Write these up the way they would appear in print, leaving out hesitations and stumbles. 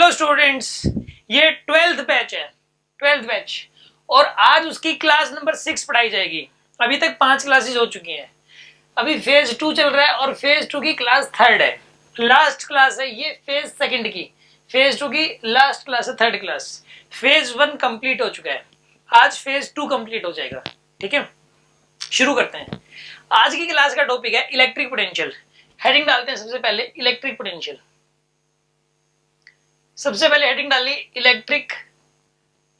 Hello students, ये 12th batch है, 12th batch, और आज उसकी क्लास नंबर 6 पढ़ाई जाएगी। अभी तक 5 क्लासेस हो चुकी हैं, अभी फेज 2 चल रहा है और फेज 2 की क्लास 3rd है, लास्ट क्लास है ये फेज 2nd की। फेज 2 की लास्ट क्लास है 3rd क्लास। फेज 1 कंप्लीट हो चुका है, आज फेज 2 कंप्लीट हो जाएगा। ठीक है, शुरू करते हैं। आज की क्लास का टॉपिक है इलेक्ट्रिक पोटेंशियल। हेडिंग डालते हैं सबसे पहले इलेक्ट्रिक पोटेंशियल। सबसे पहले हेडिंग डाली इलेक्ट्रिक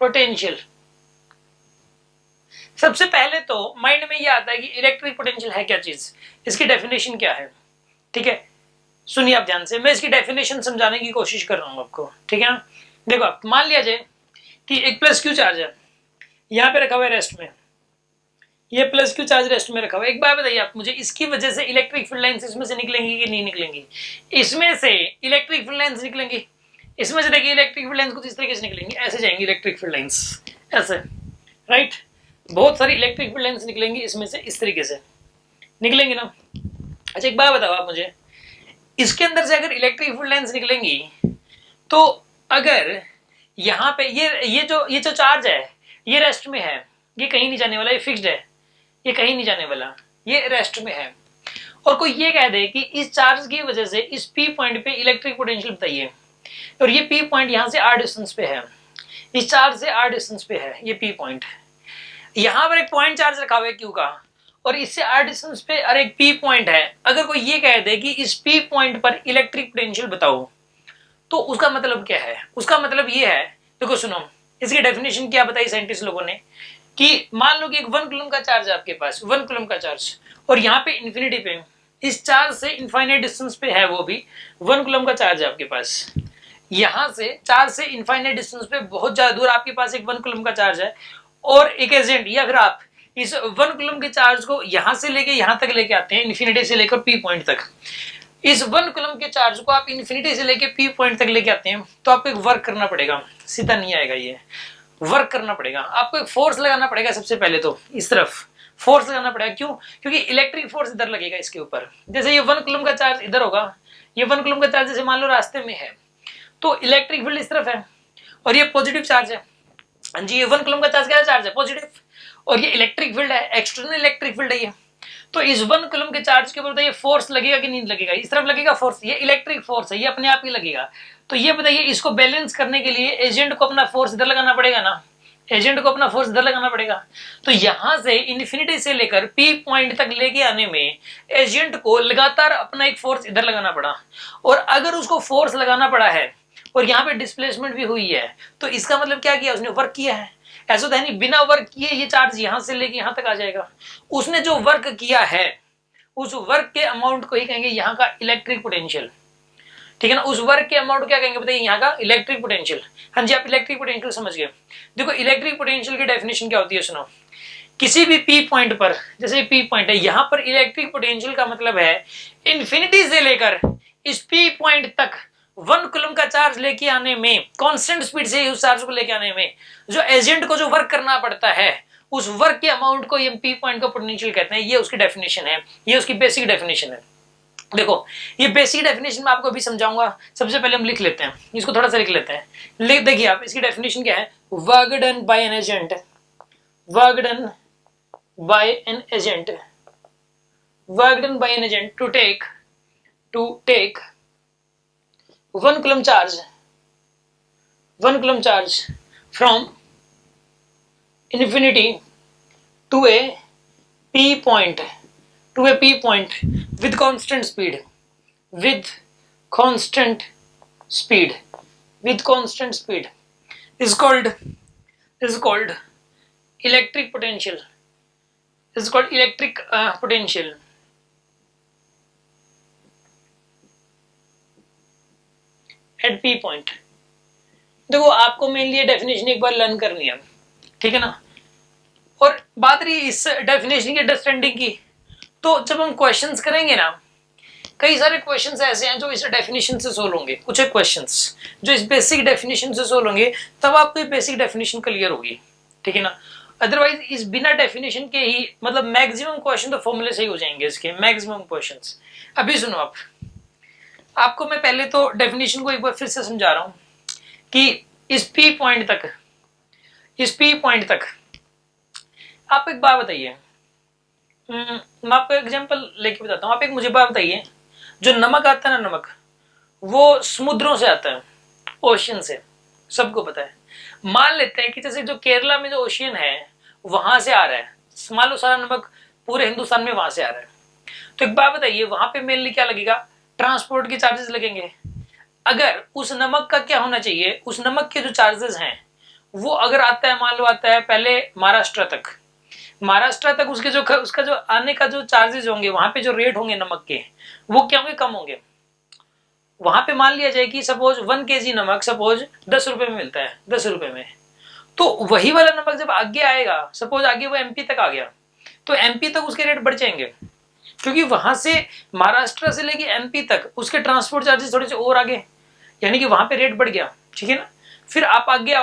पोटेंशियल। सबसे पहले तो माइंड में ये आता है कि इलेक्ट्रिक पोटेंशियल है क्या चीज, इसकी डेफिनेशन क्या है। ठीक है, सुनिए आप ध्यान से, मैं इसकी डेफिनेशन समझाने की कोशिश कर रहा हूं आपको। ठीक है ना, देखो आप मान लिया जाए कि एक प्लस क्यू चार्ज है, यहां पे रखा हुआ है रेस्ट में, ये प्लस क्यू चार्ज रेस्ट में रखा हुआ है। एक बार बताइए आप मुझे, इसकी वजह से इलेक्ट्रिक फील्ड लाइंस इसमें से निकलेंगी कि नहीं निकलेंगी? इसमें से इलेक्ट्रिक फील्ड लाइंस निकलेंगी। इसमें से देखिए इलेक्ट्रिक फील्ड लाइंस कुछ इस तरीके से निकलेंगी, ऐसे जाएंगी इलेक्ट्रिक फील्ड लाइंस, ऐसे, राइट। बहुत सारी इलेक्ट्रिक फील्ड लाइंस निकलेंगी इसमें से, इस तरीके से निकलेंगी ना। अच्छा एक बात बताओ आप मुझे, इसके अंदर से अगर इलेक्ट्रिक फील्ड लाइंस निकलेंगी तो अगर यहाँ पे ये जो चार्ज है ये रेस्ट में है, ये कहीं नहीं जाने वाला, ये फिक्स्ड है, ये कहीं नहीं जाने वाला, ये रेस्ट में है। और कोई ये कह दे कि इस चार्ज की वजह से इस पी पॉइंट पे इलेक्ट्रिक पोटेंशियल बताइए, और ये पी पॉइंट यहां से आर डिस्टेंस पे है, इस चार्ज से आर डिस्टेंस पे है ये पी पॉइंट। यहां पर एक पॉइंट चार्ज रखा हुआ है क्यू का, और इससे आर डिस्टेंस पे और एक पी पॉइंट है। अगर कोई ये कह दे कि इस पी पॉइंट पर इलेक्ट्रिक पोटेंशियल बताओ, तो उसका मतलब क्या है? उसका मतलब ये है, देखो सुनो, इसकी डेफिनेशन क्या बताई साइंटिस्ट लोगों ने, कि मान लो कि एक 1 कूलम का चार्ज है आपके पास, 1 कूलम का चार्ज, और यहाँ पे इन्फिनिटी पे इस चार्ज से इनफाइनाइट डिस्टेंस पे है, वो भी 1 कूलम का चार्ज है आपके पास। यहां से चार्ज से इनफाइनाइट डिस्टेंस पे बहुत ज्यादा दूर आपके पास एक 1 कूलम का चार्ज है, और एक एजेंट, या फिर आप इस 1 कूलम के चार्ज को यहां से लेके यहां तक लेके आते हैं, इन्फिनिटी से लेकर पी पॉइंट तक। इस 1 कूलम के चार्ज को आप इन्फिनिटी से लेके पी पॉइंट तक लेके आते हैं, तो आपको एक वर्क करना पड़ेगा, सीधा नहीं आएगा, ये वर्क करना पड़ेगा। आपको एक फोर्स लगाना पड़ेगा। सबसे पहले तो इस तरफ फोर्स लगाना पड़ेगा, क्यों? क्योंकि इलेक्ट्रिक फोर्स इधर लगेगा इसके ऊपर। जैसे ये 1 कूलम का चार्ज इधर होगा, ये 1 कूलम का चार्ज जैसे मान लो रास्ते में है, तो इलेक्ट्रिक फील्ड इस तरफ है, और ये पॉजिटिव चार्ज है। हाँ जी, ये 1 कूलम का चार्ज क्या है? चार्ज है पॉजिटिव, और ये इलेक्ट्रिक फील्ड है, एक्सटर्नल इलेक्ट्रिक फील्ड है ये। तो इस 1 कूलम के चार्ज के ऊपर बताइए फोर्स लगेगा कि नहीं लगेगा? इस तरफ लगेगा फोर्स, ये इलेक्ट्रिक फोर्स है, ये अपने आप ही लगेगा। तो ये बताइए, इसको बैलेंस करने के लिए एजेंट को अपना फोर्स इधर लगाना पड़ेगा ना, एजेंट को अपना फोर्स इधर लगाना पड़ेगा। तो यहां से इन्फिनिटी से लेकर पी पॉइंट तक लेके आने में एजेंट को लगातार अपना एक फोर्स इधर लगाना पड़ा, और अगर उसको फोर्स लगाना पड़ा है और यहाँ पे डिस्प्लेसमेंट भी हुई है, तो इसका मतलब क्या किया? उसने वर्क किया है। ऐसा तो है नहीं बिना वर्क किए ये चार्ज यहां से लेके यहां तक आ जाएगा। उसने जो वर्क किया है उस वर्क के अमाउंट को ही कहेंगे यहाँ का इलेक्ट्रिक पोटेंशियल। ठीक है ना, उस वर्क के अमाउंट क्या कहेंगे बताइए? यहाँ का इलेक्ट्रिक पोटेंशियल। हाँ जी, आप इलेक्ट्रिक पोटेंशियल समझ गए। देखो इलेक्ट्रिक पोटेंशियल की डेफिनेशन क्या होती है, सुनो। किसी भी पी पॉइंट पर, जैसे पी पॉइंट है, यहां पर इलेक्ट्रिक पोटेंशियल का मतलब है इन्फिनिटी से लेकर इस पी पॉइंट तक 1 कूलम का चार्ज लेके आने में, कांस्टेंट स्पीड से उस चार्ज को लेके आने में जो एजेंट को जो वर्क करना पड़ता है, उस वर्क के अमाउंट को ये पी पॉइंट का पोटेंशियल कहते हैं। ये उसकी डेफिनेशन है, ये उसकी बेसिक डेफिनेशन है। देखो ये बेसिक डेफिनेशन मैं आपको अभी समझाऊंगा। सबसे पहले हम लिख लेते हैं, इसको थोड़ा सा लिख लेते हैं। लिख देखिए आप, इसकी डेफिनेशन क्या है? Work done by an agent, work done by an agent, work done by an agent to take 1 coulomb charge, 1 coulomb charge from infinity to a p point, to a p point with constant speed, with constant speed, with constant speed is called electric potential, is called electric potential at p point। देखो आपको mainly definition एक बार learn करनी है, ठीक है ना। और बात रही इस डेफिनेशन की अंडरस्टैंडिंग की, तो जब हम क्वेश्चंस करेंगे ना, कई सारे क्वेश्चंस ऐसे हैं जो इस डेफिनेशन से सोल्व होंगे, कुछ एक क्वेश्चंस जो इस बेसिक डेफिनेशन से सोल्व होंगे, तब आपको ये बेसिक डेफिनेशन क्लियर होगी, ठीक है ना। अदरवाइज इस बिना डेफिनेशन के ही मतलब मैक्सिमम क्वेश्चन तो फॉर्मूले से ही हो जाएंगे इसके, मैक्सिमम क्वेश्चंस। अभी सुनो आपको मैं पहले तो डेफिनेशन को एक बार फिर से समझा रहा हूँ। कि इस पी पॉइंट तक आप एक बात बताइए, मैं आपको एग्जांपल लेके बताता हूँ। आप एक मुझे बात बताइए, जो नमक आता है ना, नमक वो समुद्रों से आता है, ओशियन से, सबको पता है। मान लेते हैं कि जैसे जो केरला में जो ओशियन है वहां से आ रहा है, मान लो सारा नमक पूरे हिंदुस्तान में वहां से आ रहा है, तो एक बात बताइए वहां पे मेनली क्या लगेगा, ट्रांसपोर्ट के चार्जेस लगेंगे। अगर उस नमक का क्या होना चाहिए, उस नमक के जो चार्जेस हैं वो अगर आता है, मान लो आता है पहले महाराष्ट्र तक उसका जो आने का जो चार्जेस होंगे, वहां पे जो रेट होंगे नमक के, वो क्या होंगे, कम होंगे। वहां पे मान लिया जाए कि सपोज 1 kg नमक सपोज 10 रुपए में मिलता है, 10 रुपए में, तो वही वाला नमक जब आगे आएगा, सपोज आगे वो एमपी तक आ गया, तो एमपी तक उसके रेट बढ़ जाएंगे, क्योंकि वहां से महाराष्ट्र से लेके एमपी तक उसके ट्रांसपोर्ट चार्जेस थोड़े से और आगे, यानी कि वहां पे रेट बढ़ गया, ठीक है ना। फिर आप आगे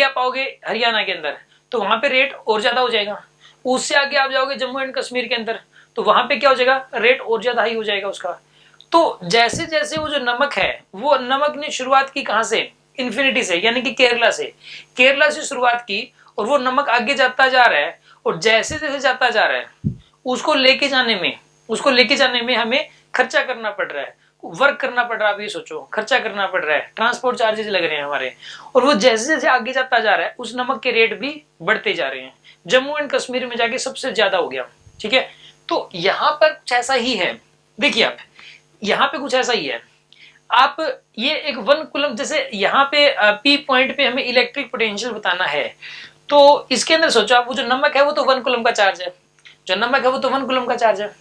आप आओगे हरियाणा के अंदर, तो वहां पे रेट और ज्यादा हो जाएगा। उससे आगे आप जाओगे जम्मू एंड कश्मीर के अंदर, तो वहां पे क्या हो जाएगा, रेट और ज्यादा हाई हो जाएगा उसका। तो जैसे जैसे वो जो नमक है, वो नमक ने शुरुआत की कहां से, इन्फिनिटी से, यानी कि केरला से शुरुआत की, और वो नमक आगे जाता जा रहा है, और जैसे जैसे जाता जा रहा है उसको लेके जाने में हमें खर्चा करना पड़ रहा है, वर्क करना पड़ रहा है। आप ये सोचो, खर्चा करना पड़ रहा है, ट्रांसपोर्ट चार्जेस लग रहे हैं हमारे, और वो जैसे जैसे आगे जाता जा रहा है उस नमक के रेट भी बढ़ते जा रहे हैं। जम्मू एंड कश्मीर में जाके सबसे ज्यादा हो गया, ठीक है। तो यहां पर कुछ ऐसा ही है, देखिए आप, यहाँ पे कुछ ऐसा ही है। आप ये एक 1 कूलम, जैसे यहाँ पे पी पॉइंट पे हमें इलेक्ट्रिक पोटेंशियल बताना है, तो इसके अंदर सोचो आप, वो जो नमक है वो तो 1 कूलम का चार्ज है,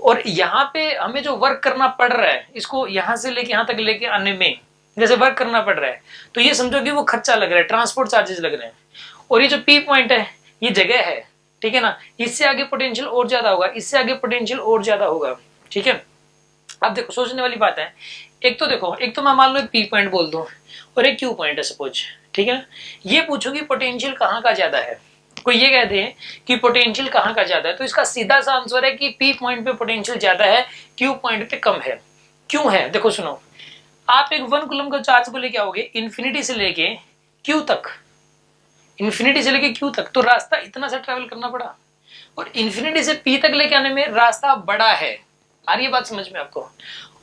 और यहाँ पे हमें जो वर्क करना पड़ रहा है, इसको यहाँ से लेके यहाँ तक लेके आने में जैसे वर्क करना पड़ रहा है, तो ये समझो कि वो खर्चा लग रहा है, ट्रांसपोर्ट चार्जेस लग रहे हैं। और ये जो पी पॉइंट है, ये जगह है, ठीक है ना, इससे आगे पोटेंशियल और ज्यादा होगा, इससे आगे पोटेंशियल और ज्यादा होगा, ठीक है। अब देखो सोचने वाली बात है, एक तो देखो, एक तो मैं मान लो एक पी पॉइंट बोल दूं और एक क्यू पॉइंट है सपोज, ठीक है ना। ये पूछो कि पोटेंशियल कहाँ का ज्यादा है, कोई ये कह दे कि पोटेंशियल कहाँ का ज्यादा है, तो इसका सीधा सा आंसर है कि पी पॉइंट पे पोटेंशियल ज्यादा है, क्यू पॉइंट पे कम है। क्यों है, देखो सुनो, आप एक 1 कूलम का चार्ज को लेके आओगे इन्फिनिटी से लेके क्यू तक, तो रास्ता इतना सा ट्रेवल करना पड़ा, और इन्फिनिटी से पी तक लेके आने में रास्ता बड़ा है। आ रही है बात समझ में आपको।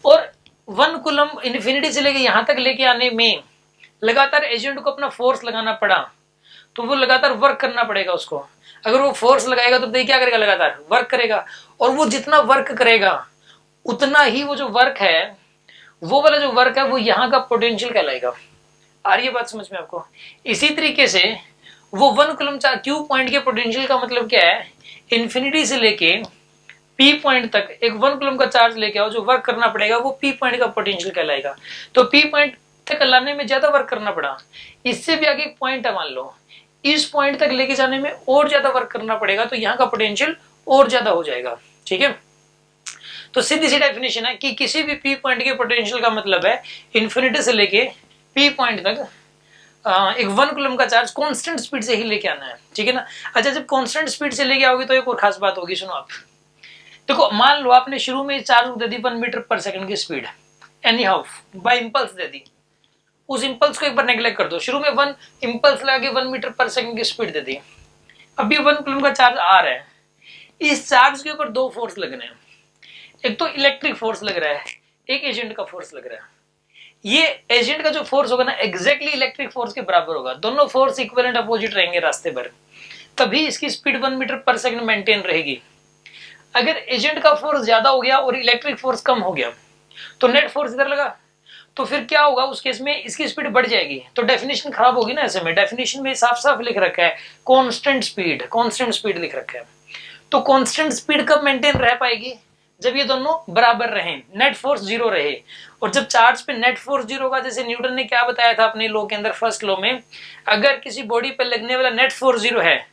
और 1 कूलम इन्फिनिटी से लेके यहां तक लेके आने में लगातार एजेंट को अपना फोर्स लगाना पड़ा, तो वो लगातार वर्क करना पड़ेगा उसको। अगर वो फोर्स लगाएगा तो देखिए क्या करेगा, लगातार वर्क करेगा, और वो जितना वर्क करेगा उतना ही वो जो वर्क है, वो वाला जो वर्क है वो यहाँ का पोटेंशियल कहलाएगा। आ रही है बात समझ में आपको। इसी तरीके से वो 1 कूलम क्यू पॉइंट के पोटेंशियल का मतलब क्या है, इन्फिनिटी से लेके पी पॉइंट तक एक 1 कूलम का चार्ज लेके आओ, जो वर्क करना पड़ेगा वो पी पॉइंट का पोटेंशियल कहलाएगा। तो पी पॉइंट तक लाने में ज्यादा वर्क करना पड़ा, इससे भी आगे एक पॉइंट है, मान लो इस पॉइंट तक लेके जाने में और ज्यादा वर्क करना पड़ेगा, तो यहाँ का पोटेंशियल और ज्यादा हो जाएगा, ठीक है। तो सीधी सी डेफिनेशन है कि किसी भी पी पॉइंट के पोटेंशियल का मतलब है इन्फिनिटी से लेके पी पॉइंट तक एक 1 कूलम का चार्ज कांस्टेंट स्पीड से ही लेके आना है, ठीक है ना। अच्छा, जब कांस्टेंट स्पीड से लेके आओगे तो एक और खास बात होगी, सुनो आप। देखो मान लो आपने शुरू में चार्ज दे दी 1 मीटर पर सेकंड की speed, anyhow by impulse दे दी, उस इम्पल्स को एक बार नेग्लेक्ट कर दो, शुरू में 1 इम्पल्स लगा के 1 मीटर पर सेकंड की स्पीड दे दी। अभी 1 कूलम का चार्ज आ रहा है, इस चार्ज के ऊपर 2 फोर्स लग रहे हैं, एक तो इलेक्ट्रिक फोर्स लग रहा है, एक एजेंट का फोर्स लग रहा है। ये एजेंट का जो फोर्स होगा ना, एग्जैक्टली इलेक्ट्रिक फोर्स के बराबर होगा, दोनों फोर्स इक्विवेलेंट अपोजिट रहेंगे रास्ते पर, तभी इसकी speed 1 metre per second maintain रहेगी। अगर एजेंट का फोर्स ज्यादा हो गया और इलेक्ट्रिक फोर्स कम हो गया, तो नेट फोर्स इधर लगा, तो फिर क्या होगा, उस केस में इसकी स्पीड बढ़ जाएगी, तो डेफिनेशन खराब होगी ना। ऐसे में डेफिनेशन में साफ साफ लिख रखा है कांस्टेंट स्पीड लिख रखा है। तो कांस्टेंट स्पीड कब मेंटेन रह पाएगी, जब ये दोनों बराबर रहें, नेट फोर्स 0 रहे। और जब चार्ज पे नेट फोर्स 0 होगा, जैसे न्यूटन ने क्या बताया था अपने लॉ के अंदर, फर्स्ट लॉ में, अगर किसी बॉडी पर लगने वाला नेट फोर्स 0 है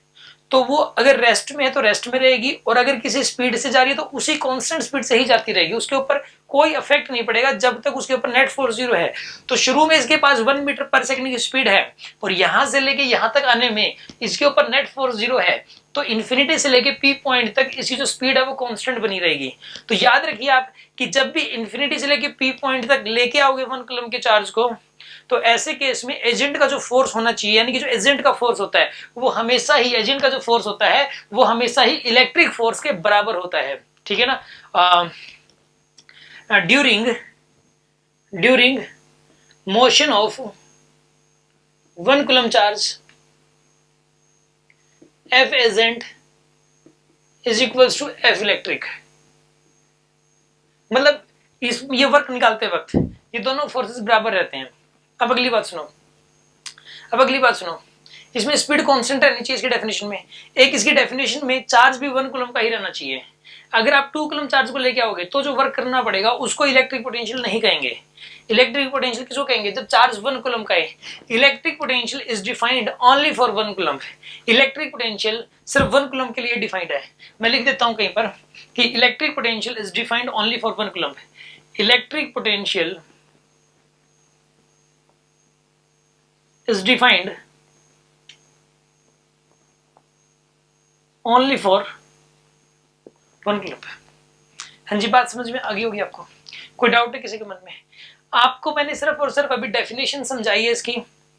तो वो अगर रेस्ट में है तो रेस्ट में रहेगी, और अगर किसी स्पीड से जा रही है तो उसी कांस्टेंट स्पीड से ही जाती रहेगी, उसके ऊपर कोई इफेक्ट नहीं पड़ेगा जब तक उसके ऊपर नेट फोर्स 0 है। तो शुरू में इसके पास 1 मीटर पर सेकंड की स्पीड है, और यहां से लेके यहां तक आने में इसके ऊपर नेट फोर्स 0 है, तो इन्फिनिटी से लेके पी पॉइंट तक इसकी जो स्पीड है वो कांस्टेंट बनी रहेगी। तो याद रखिए आप कि जब भी इन्फिनिटी से लेके पी पॉइंट तक लेके आओगे 1 कूलम के चार्ज को, तो ऐसे केस में एजेंट का जो फोर्स होना चाहिए, यानी कि जो एजेंट का फोर्स होता है वो हमेशा ही, एजेंट का जो फोर्स होता है वो हमेशा ही इलेक्ट्रिक फोर्स के बराबर होता है, ठीक है ना। During motion of 1 coulomb charge F agent is equals to F electric. मतलब ये वर्क निकालते वक्त ये दोनों फोर्सेस बराबर रहते हैं। अब अगली बात सुनो, इसमें स्पीड कांस्टेंट रहनी चाहिए इसकी डेफिनेशन में। एक इसकी डेफिनेशन में चार्ज भी 1 कूलम का ही रहना चाहिए। अगर आप 2 कूलम चार्ज को लेके आओगे तो जो वर्क करना पड़ेगा उसको इलेक्ट्रिक पोटेंशियल नहीं कहेंगे। इलेक्ट्रिक पोटेंशियल किसको कहेंगे? जब चार्ज 1 कूलम का है। Electric potential is defined only for 1 coulomb. Electric potential सिर्फ 1 कूलम के लिए डिफाइंड है। मैं लिख देता हूं कहीं पर कि electric potential is defined only for 1 coulomb. Electric potential is defined only for 1 coulomb. हाँ जी, बात समझ में आ गई होगी आपको? कोई डाउट है किसी के मन में? आपको मैंने सिर्फ और सिर्फ अभी डेफिनेशन समझाई है इसकी,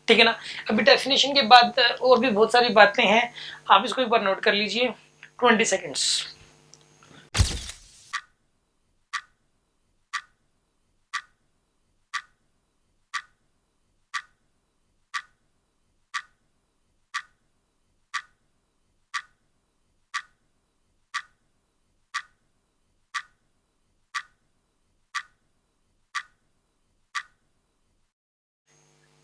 ठीक है ना। अभी डेफिनेशन के बाद और भी बहुत सारी बातें हैं, आप इसको एक बार नोट कर लीजिए। 20 सेकेंड्स।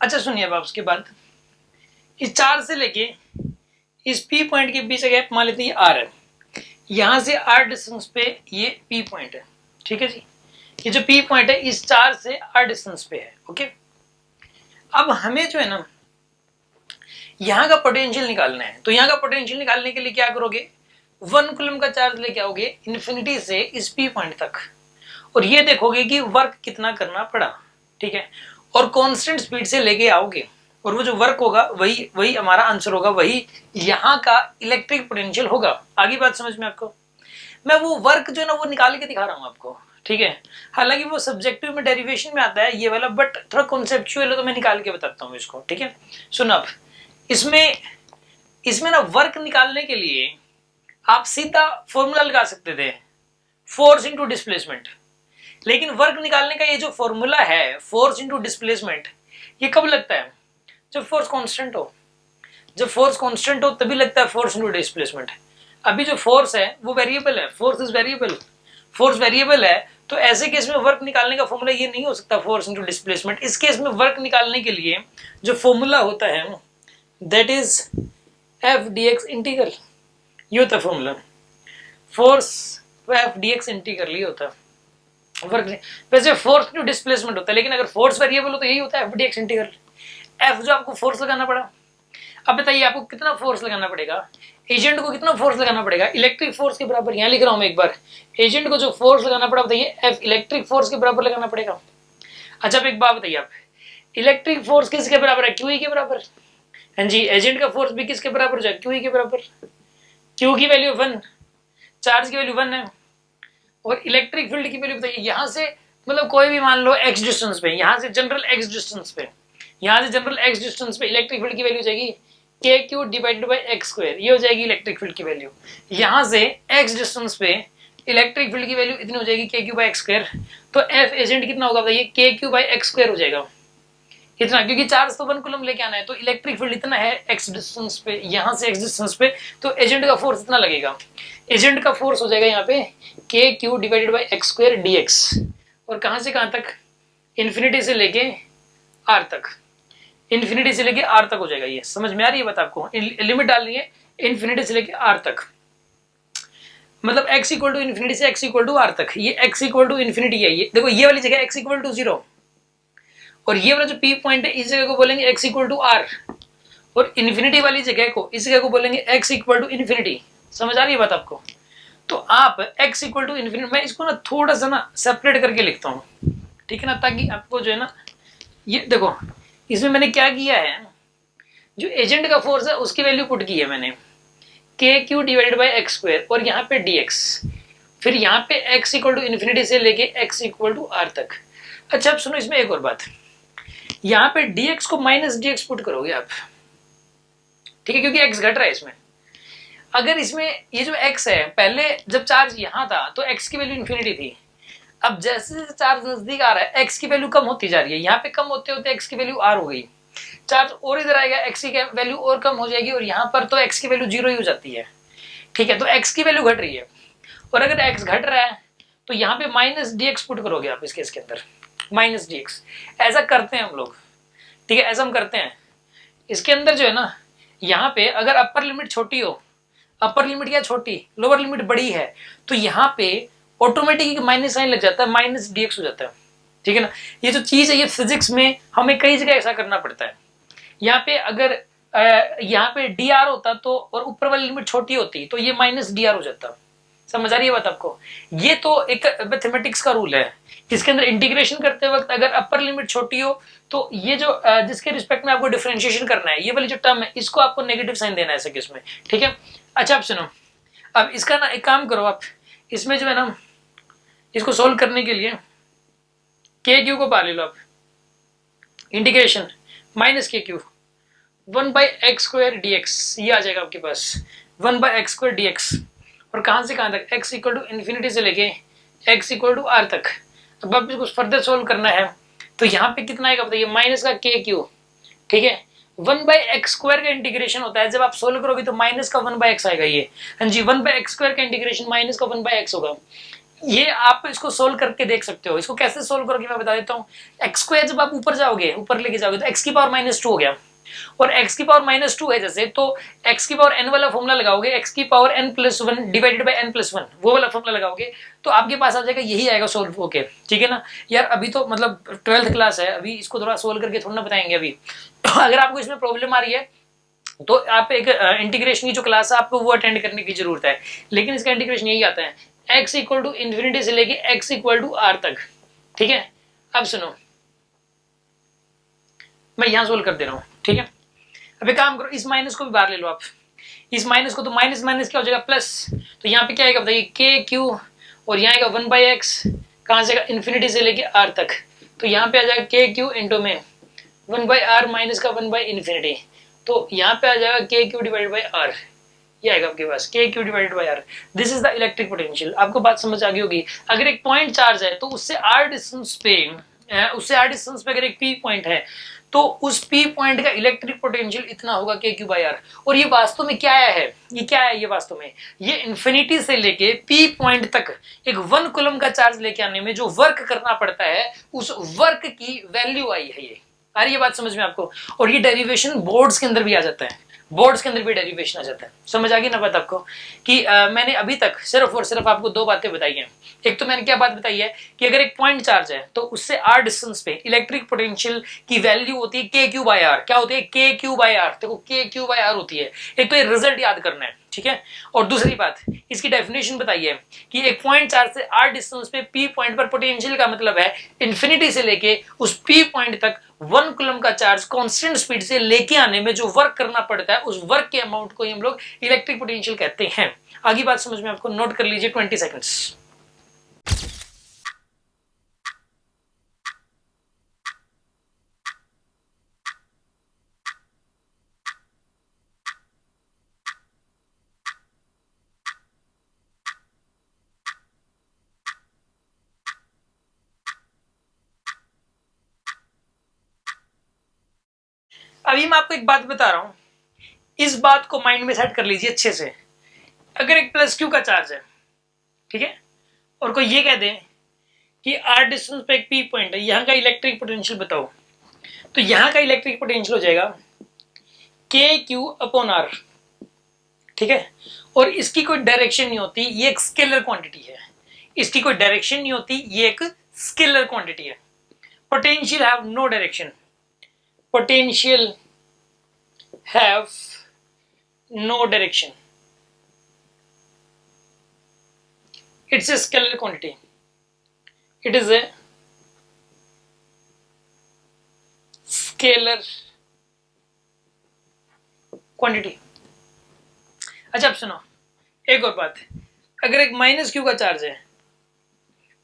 अच्छा सुनिए, अब उसके बाद इस चार्ज से लेके इस पी पॉइंट के बीच गैप मान लेते हैं आर है। यहां से आर डिस्टेंस पे ये पी पॉइंट है, ठीक है जी। ये जो पी पॉइंट है इस चार्ज से आर डिस्टेंस पे है, ओके। अब हमें जो है ना यहां का पोटेंशियल निकालना है। तो यहां का पोटेंशियल निकालने के लिए क्या करोगे? 1 कूलम का चार्ज लेके आओगे इन्फिनिटी से इस पी पॉइंट तक, और ये देखोगे कि वर्क कितना करना पड़ा, ठीक है। और कांस्टेंट स्पीड से लेके आओगे, और वो जो वर्क होगा वही हमारा आंसर होगा, वही यहाँ का इलेक्ट्रिक पोटेंशियल होगा। आगे बात समझ में आपको? मैं वो वर्क जो है ना वो निकाल के दिखा रहा हूँ आपको, ठीक है। हालांकि वो सब्जेक्टिव में डेरिवेशन में आता है ये वाला, बट थोड़ा कॉन्सेप्चुअल है तो मैं निकाल के बताता हूँ इसको, ठीक है। सुनो, अब इसमें ना वर्क निकालने के लिए आप सीधा फॉर्मूला लगा सकते थे, फोर्स इंटू डिस्प्लेसमेंट। लेकिन वर्क निकालने का ये जो फॉर्मूला है फोर्स इंटू डिस्प्लेसमेंट, ये कब लगता है? जब फोर्स कांस्टेंट हो। जब फोर्स कांस्टेंट हो तभी लगता है फोर्स इंटू डिस्प्लेसमेंट। अभी जो फोर्स है वो वेरिएबल है, force is variable, force variable है। तो ऐसे केस में वर्क निकालने का फॉर्मूला ये नहीं हो सकता फोर्स इंटू डिस्प्लेसमेंट। इस केस में वर्क निकालने के लिए जो फॉर्मूला होता है that is F D x integral. ये होता है formula, force F D x integral ये होता है वर्क। वैसे फोर्स टू डिस्प्लेसमेंट होता है, लेकिन अगर फोर्स वेरिएबल हो तो यही होता है F D x integral. F जो आपको फोर्स लगाना पड़ा। अब बताइए आपको कितना फोर्स लगाना पड़ेगा? एजेंट को कितना फोर्स लगाना पड़ेगा? इलेक्ट्रिक फोर्स के बराबर। यहां लिख रहा हूं मैं एक बार, एजेंट को जो फोर्स लगाना पड़ा बताइए एफ इलेक्ट्रिक फोर्स के बराबर लगाना पड़ेगा। अच्छा अब एक बात बताइए आप, इलेक्ट्रिक फोर्स किसके बराबर है? क्यू के बराबर। हाँ जी, एजेंट का फोर्स भी किसके बराबर हो जाए? क्यू के बराबर। क्यू की वैल्यू 1, चार्ज की वैल्यू 1 है, और इलेक्ट्रिक फील्ड की वैल्यू बताइए यहां से, मतलब कोई भी मान लो एक्स डिस्टेंस पे, यहां से जनरल एक्स डिस्टेंस पे, यहां से जनरल एक्स डिस्टेंस पे इलेक्ट्रिक फील्ड की वैल्यू जाएगी के Q divided by x square. ये हो जाएगी इलेक्ट्रिक फील्ड की वैल्यू। यहां से एक्स डिस्टेंस पे इलेक्ट्रिक फील्ड की वैल्यू इतनी हो जाएगी के क्यू बाई एक्स स्क्वायर। तो एफ एजेंट कितना होगा बताइए? के क्यू बाई एक्स स्क्वायर हो जाएगा इतना, क्योंकि चार्ज तो 1 कूलम लेके आना है। तो इलेक्ट्रिक फील्ड इतना है एक्स डिस्टेंस पे, यहां से एक्स डिस्टेंस पे, तो एजेंट का फोर्स इतना लगेगा। एजेंट का फोर्स हो जाएगा यहाँ पे के Q divided by x square D x. और कहां से कहां तक? इन्फिनिटी से लेके आर तक, इन्फिनिटी से लेके आर तक हो जाएगा। ये समझ में आ रही है बात आपको? लिमिट डालनी है इन्फिनिटी से लेके आर तक, मतलब x इक्वल टू इन्फिनिटी से x इक्वल टू आर तक। ये x इक्वल टू इन्फिनिटी है। ये देखो ये वाली जगह x इक्वल टू 0, और ये वाला जो P पॉइंट है इस जगह को बोलेंगे x इक्वल टू आर, और इन्फिनिटी वाली जगह को इस जगह को बोलेंगे x इक्वल टू इन्फिनिटी। समझ आ रही है बात आपको? तो आप x इक्वल टू इन्फिनिटी, मैं इसको ना थोड़ा सा ना सेपरेट करके लिखता हूँ, ठीक है ना, ताकि आपको जो है ना, ये देखो इसमें मैंने क्या किया है, जो एजेंट का फोर्स है उसकी वैल्यू पुट की है मैंने, के Q divided by x square और यहाँ पे dx, फिर यहाँ पे x इक्वल टू इन्फिनिटी से लेके x इक्वल टू r तक। अच्छा अब सुनो इसमें एक और बात, यहाँ पे dx को माइनस dx पुट करोगे आप, ठीक है, क्योंकि x घट रहा है इसमें। अगर इसमें ये जो x है, पहले जब चार्ज यहाँ था तो x की वैल्यू इन्फिनिटी थी, अब जैसे जैसे चार्ज नजदीक आ रहा है x की वैल्यू कम होती जा रही है, यहाँ पे कम होते होते x की वैल्यू r हो गई, चार्ज और इधर आएगा x की वैल्यू और कम हो जाएगी और यहाँ पर तो x की वैल्यू 0 ही हो जाती है, ठीक है। तो x की वैल्यू घट रही है और अगर x घट रहा है तो यहाँ पे माइनस dx पुट करोगे आप इस केस के अंदर, माइनस dx। ऐसा करते हैं हम लोग, ठीक है, ऐसा हम करते हैं। इसके अंदर जो है ना, यहाँ पे अगर अपर लिमिट छोटी हो, अपर लिमिट क्या छोटी, लोअर लिमिट बड़ी है, तो यहाँ पे ऑटोमेटिक माइनस साइन लग जाता है, माइनस dx हो जाता है, ठीक है ना। ये जो चीज है ये फिजिक्स में हमें कई जगह ऐसा करना पड़ता है। यहाँ पे अगर यहाँ पे dr होता तो और ऊपर वाली लिमिट छोटी होती तो ये माइनस dr हो जाता। समझ आ रही है बात आपको? ये तो एक मैथमेटिक्स का रूल है, इसके अंदर इंटीग्रेशन करते वक्त अगर अपर लिमिट छोटी हो तो ये जो जिसके रिस्पेक्ट में आपको डिफरेंशिएशन करना है, ये वाली जो टर्म है इसको आपको नेगेटिव साइन देना है ऐसे केस में, ठीक है। अच्छा अब सुनो, अब इसका ना एक काम करो आप, इसमें जो है ना इसको सोल्व करने के लिए के क्यू को पा ले लो आप, इंटीग्रेशन माइनस के क्यू 1/x स्क्वायर dx, ये आ जाएगा आपके पास 1/x स्क्वायर dx, और कहां से कहां तक, x इक्वल टू इन्फिनिटी से लेके x इक्वल टू r तक। अब आप इसको फर्दर सोल्व करना है तो यहाँ पे कितना आएगा बताइए, माइनस का के क्यू, ठीक है। 1/x स्क्वायर का इंटीग्रेशन होता है, जब आप सोल्व करोगे तो माइनस का 1/x आएगा ये, हाँ जी, 1/x स्क्वायर का इंटीग्रेशन माइनस का 1/x होगा। ये आप इसको सोल्व करके देख सकते हो। इसको कैसे सोल्व करोगे मैं बता देता हूँ। एक्स स्क्वायर जब आप ऊपर जाओगे, ऊपर लेके जाओगे तो एक्स की पावर -2 हो गया, और x की पावर -2 है जैसे, तो x की पावर n वाला फॉर्मूला लगाओगे, x की power n+1 divided by n+1, वो वाला फॉर्मूला लगाओगे तो आपके पास आ जाएगा, यही आएगा सोल्व होके, ठीक है ना। यार अभी तो मतलब 12th क्लास है, अभी इसको थोड़ा सोल्व करके थोड़ा ना बताएंगे अभी। अगर आपको इसमें प्रॉब्लम आ रही है तो आप एक इंटीग्रेशन की जो क्लास है आपको वो अटेंड करने की जरूरत है, लेकिन इसका इंटीग्रेशन यही आता है, x इक्वल टू इन्फिनिटी से लेके x इक्वल टू r तक, ठीक है। अब सुनो मैं यहां सोल्व कर दे रहा हूं, ठीक है। अब एक काम करो, इस माइनस को भी बाहर ले लो आप, इस माइनस को, तो माइनस माइनस क्या हो जाएगा प्लस, तो यहाँ पे क्या आएगा बताइए, के क्यू, और यहाँ आएगा 1/x, कहां से इन्फिनिटी से लेके r तक, तो यहाँ पे आ जाएगा के क्यू इंटू में 1/r माइनस का 1/इन्फिनिटी, तो यहाँ पे आ जाएगा के क्यू डिवाइडेड बाई r, ये आएगा आपके पास के Q divided by r। This is the electric potential. आपको बात समझ आ गई होगी। अगर एक पॉइंट चार्ज है तो उससे r डिस्टेंस पे अगर एक p पॉइंट है तो उस p पॉइंट का इलेक्ट्रिक पोटेंशियल इतना होगा के क्यू बाई r। और ये वास्तव में क्या है, ये क्या है, ये वास्तव में ये इन्फिनिटी से लेके p पॉइंट तक एक 1 कूलम का चार्ज लेके आने में जो वर्क करना पड़ता है, उस वर्क की वैल्यू आई है। ये आ रही है बात समझ में आपको? और ये डेरिवेशन बोर्ड्स के अंदर भी आ जाता है, बोर्ड्स के अंदर भी डेरिवेशन आ जाता है। समझ आ गई ना बात आपको कि मैंने अभी तक सिर्फ और सिर्फ आपको दो बातें बताई हैं। एक तो मैंने क्या बात बताई है कि अगर एक पॉइंट चार्ज है तो उससे r डिस्टेंस पे इलेक्ट्रिक पोटेंशियल की वैल्यू होती है के क्यू बाई आर। क्या होती है, के क्यू बाई आर, देखो के क्यू बाई आर होती है। एक तो ये रिजल्ट याद करना है, ठीक है। और दूसरी बात, इसकी डेफिनेशन बताइए कि एक पॉइंट चार्ज से r डिस्टेंस पे p पॉइंट पर पोटेंशियल का मतलब है इन्फिनिटी से लेके उस p पॉइंट तक 1 कूलम का चार्ज कांस्टेंट स्पीड से लेके आने में जो वर्क करना पड़ता है, उस वर्क के अमाउंट को हम लोग इलेक्ट्रिक पोटेंशियल कहते हैं। आगे बात समझ में आपको, नोट कर लीजिए 20 सेकंड्स। अभी मैं आपको एक बात बता रहा हूं, इस बात को माइंड में सेट कर लीजिए अच्छे से। अगर एक प्लस क्यू का चार्ज है, ठीक है, और कोई ये कह दे कि r डिस्टेंस पे एक p पॉइंट है, यहां का इलेक्ट्रिक पोटेंशियल बताओ, तो यहां का इलेक्ट्रिक पोटेंशियल हो जाएगा के क्यू अपॉन r, ठीक है। और इसकी कोई डायरेक्शन नहीं होती, ये एक स्केलर क्वांटिटी है, इसकी कोई डायरेक्शन नहीं होती, ये एक स्केलर क्वांटिटी है। Potential have no direction, potential have no direction, it's a scalar quantity, it is a scalar quantity। अच्छा अब सुनो एक और बात, अगर एक माइनस क्यू का चार्ज है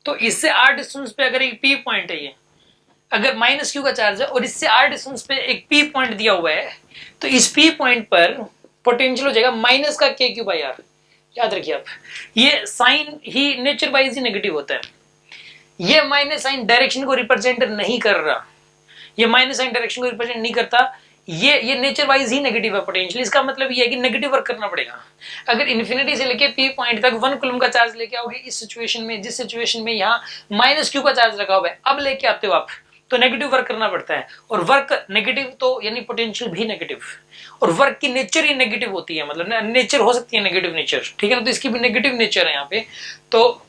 तो इससे आर डिस्टेंस पे अगर एक पी पॉइंट है, ये अगर माइनस क्यू का चार्ज है और इससे आर डिस्टेंस पे एक पी पॉइंट दिया हुआ है, तो इस पी पॉइंट पर पोटेंशियल हो जाएगा माइनस का के क्यू बाई आर। याद रखिए आप, ये साइन ही नेचर वाइज ही नेगेटिव होता है, ये माइनस साइन डायरेक्शन को रिप्रेजेंट नहीं कर रहा, ये माइनस साइन डायरेक्शन को रिप्रेजेंट नहीं करता, ये नेचर वाइज ही नेगेटिव है पोटेंशियल। इसका मतलब ये है कि नेगेटिव वर्क करना पड़ेगा। अगर इन्फिनिटी से लेके पी पॉइंट तक 1 कूलम का चार्ज लेके आओगे इस सिचुएशन में, जिस सिचुएशन में यहाँ माइनस क्यू का चार्ज रखा हुआ है, अब लेके आते हो आप तो नेगेटिव वर्क करना पड़ता है, और वर्क नेगेटिव तो यानी पोटेंशियल भी नेगेटिव, और वर्क की नेचर ही नेगेटिव होती है, मतलब नेचर हो सकती है नेगेटिव नेचर, ठीक है ना, तो इसकी भी नेगेटिव नेचर है यहाँ पे। तो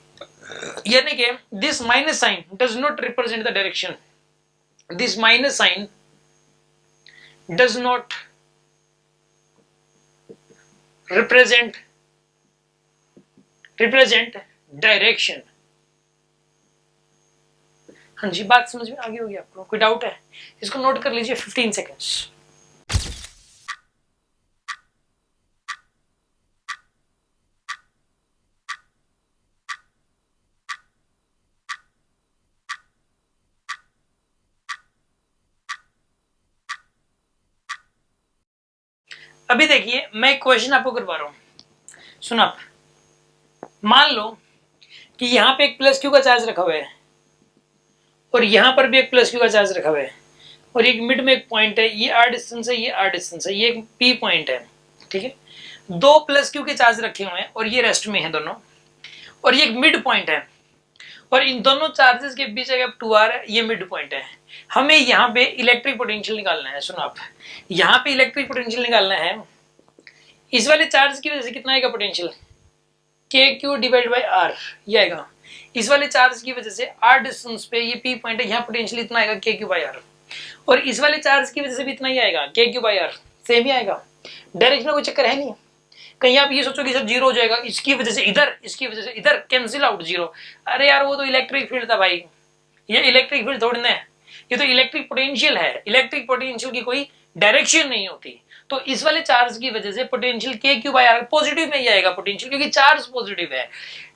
यानी कि this minus sign does not represent the direction, this minus sign does not represent direction। हाँ जी, बात समझ में आ गई होगी आपको, कोई डाउट है? इसको नोट कर लीजिए 15 सेकेंड्स। अभी देखिए मैं एक क्वेश्चन आपको करवा रहा हूं, सुना आप। मान लो कि यहां पे एक प्लस क्यू का चार्ज रखा हुआ है और यहां पर भी एक प्लस क्यू का चार्ज रखा हुआ है, और एक मिड में एक पॉइंट है, ये आर डिस्टेंस है, ये आर डिस्टेंस है, ये एक पी पॉइंट है, ठीक है। दो प्लस क्यू के चार्ज रखे हुए हैं और ये रेस्ट में है दोनों, और ये एक मिड पॉइंट है, और इन दोनों चार्जेस के बीच अगर 2r है, ये मिड पॉइंट है। हमें यहाँ पे इलेक्ट्रिक पोटेंशियल निकालना है। सुनो आप, यहाँ पे इलेक्ट्रिक पोटेंशियल निकालना है, इस वाले चार्ज की वजह से कितना आएगा पोटेंशियल, के क्यू डिवाइड बाई आर, ये आएगा। इस वाले चार्ज की वजह से आर डिस्टेंस पे ये पी पॉइंट है, यहाँ पोटेंशियल इतना आएगा के क्यू बाई आर, और इस वाले चार्ज की वजह से भी इतना ही आएगा K Q by are, same ही आएगा। डायरेक्शन में कोई चक्कर है नहीं। कहीं आप ये सोचो कि सब जीरो हो जाएगा, इसकी वजह से इधर, इसकी वजह से इधर, कैंसिल आउट जीरो। अरे यार वो तो इलेक्ट्रिक फील्ड था भाई, ये इलेक्ट्रिक फील्ड थोड़ी ना है, ये तो इलेक्ट्रिक पोटेंशियल है। इलेक्ट्रिक पोटेंशियल की कोई डायरेक्शन नहीं होती, तो इस वाले चार्ज की वजह से पोटेंशियल के क्यू बाई आर पॉजिटिव में ही आएगा पोटेंशियल, क्योंकि चार्ज पॉजिटिव है।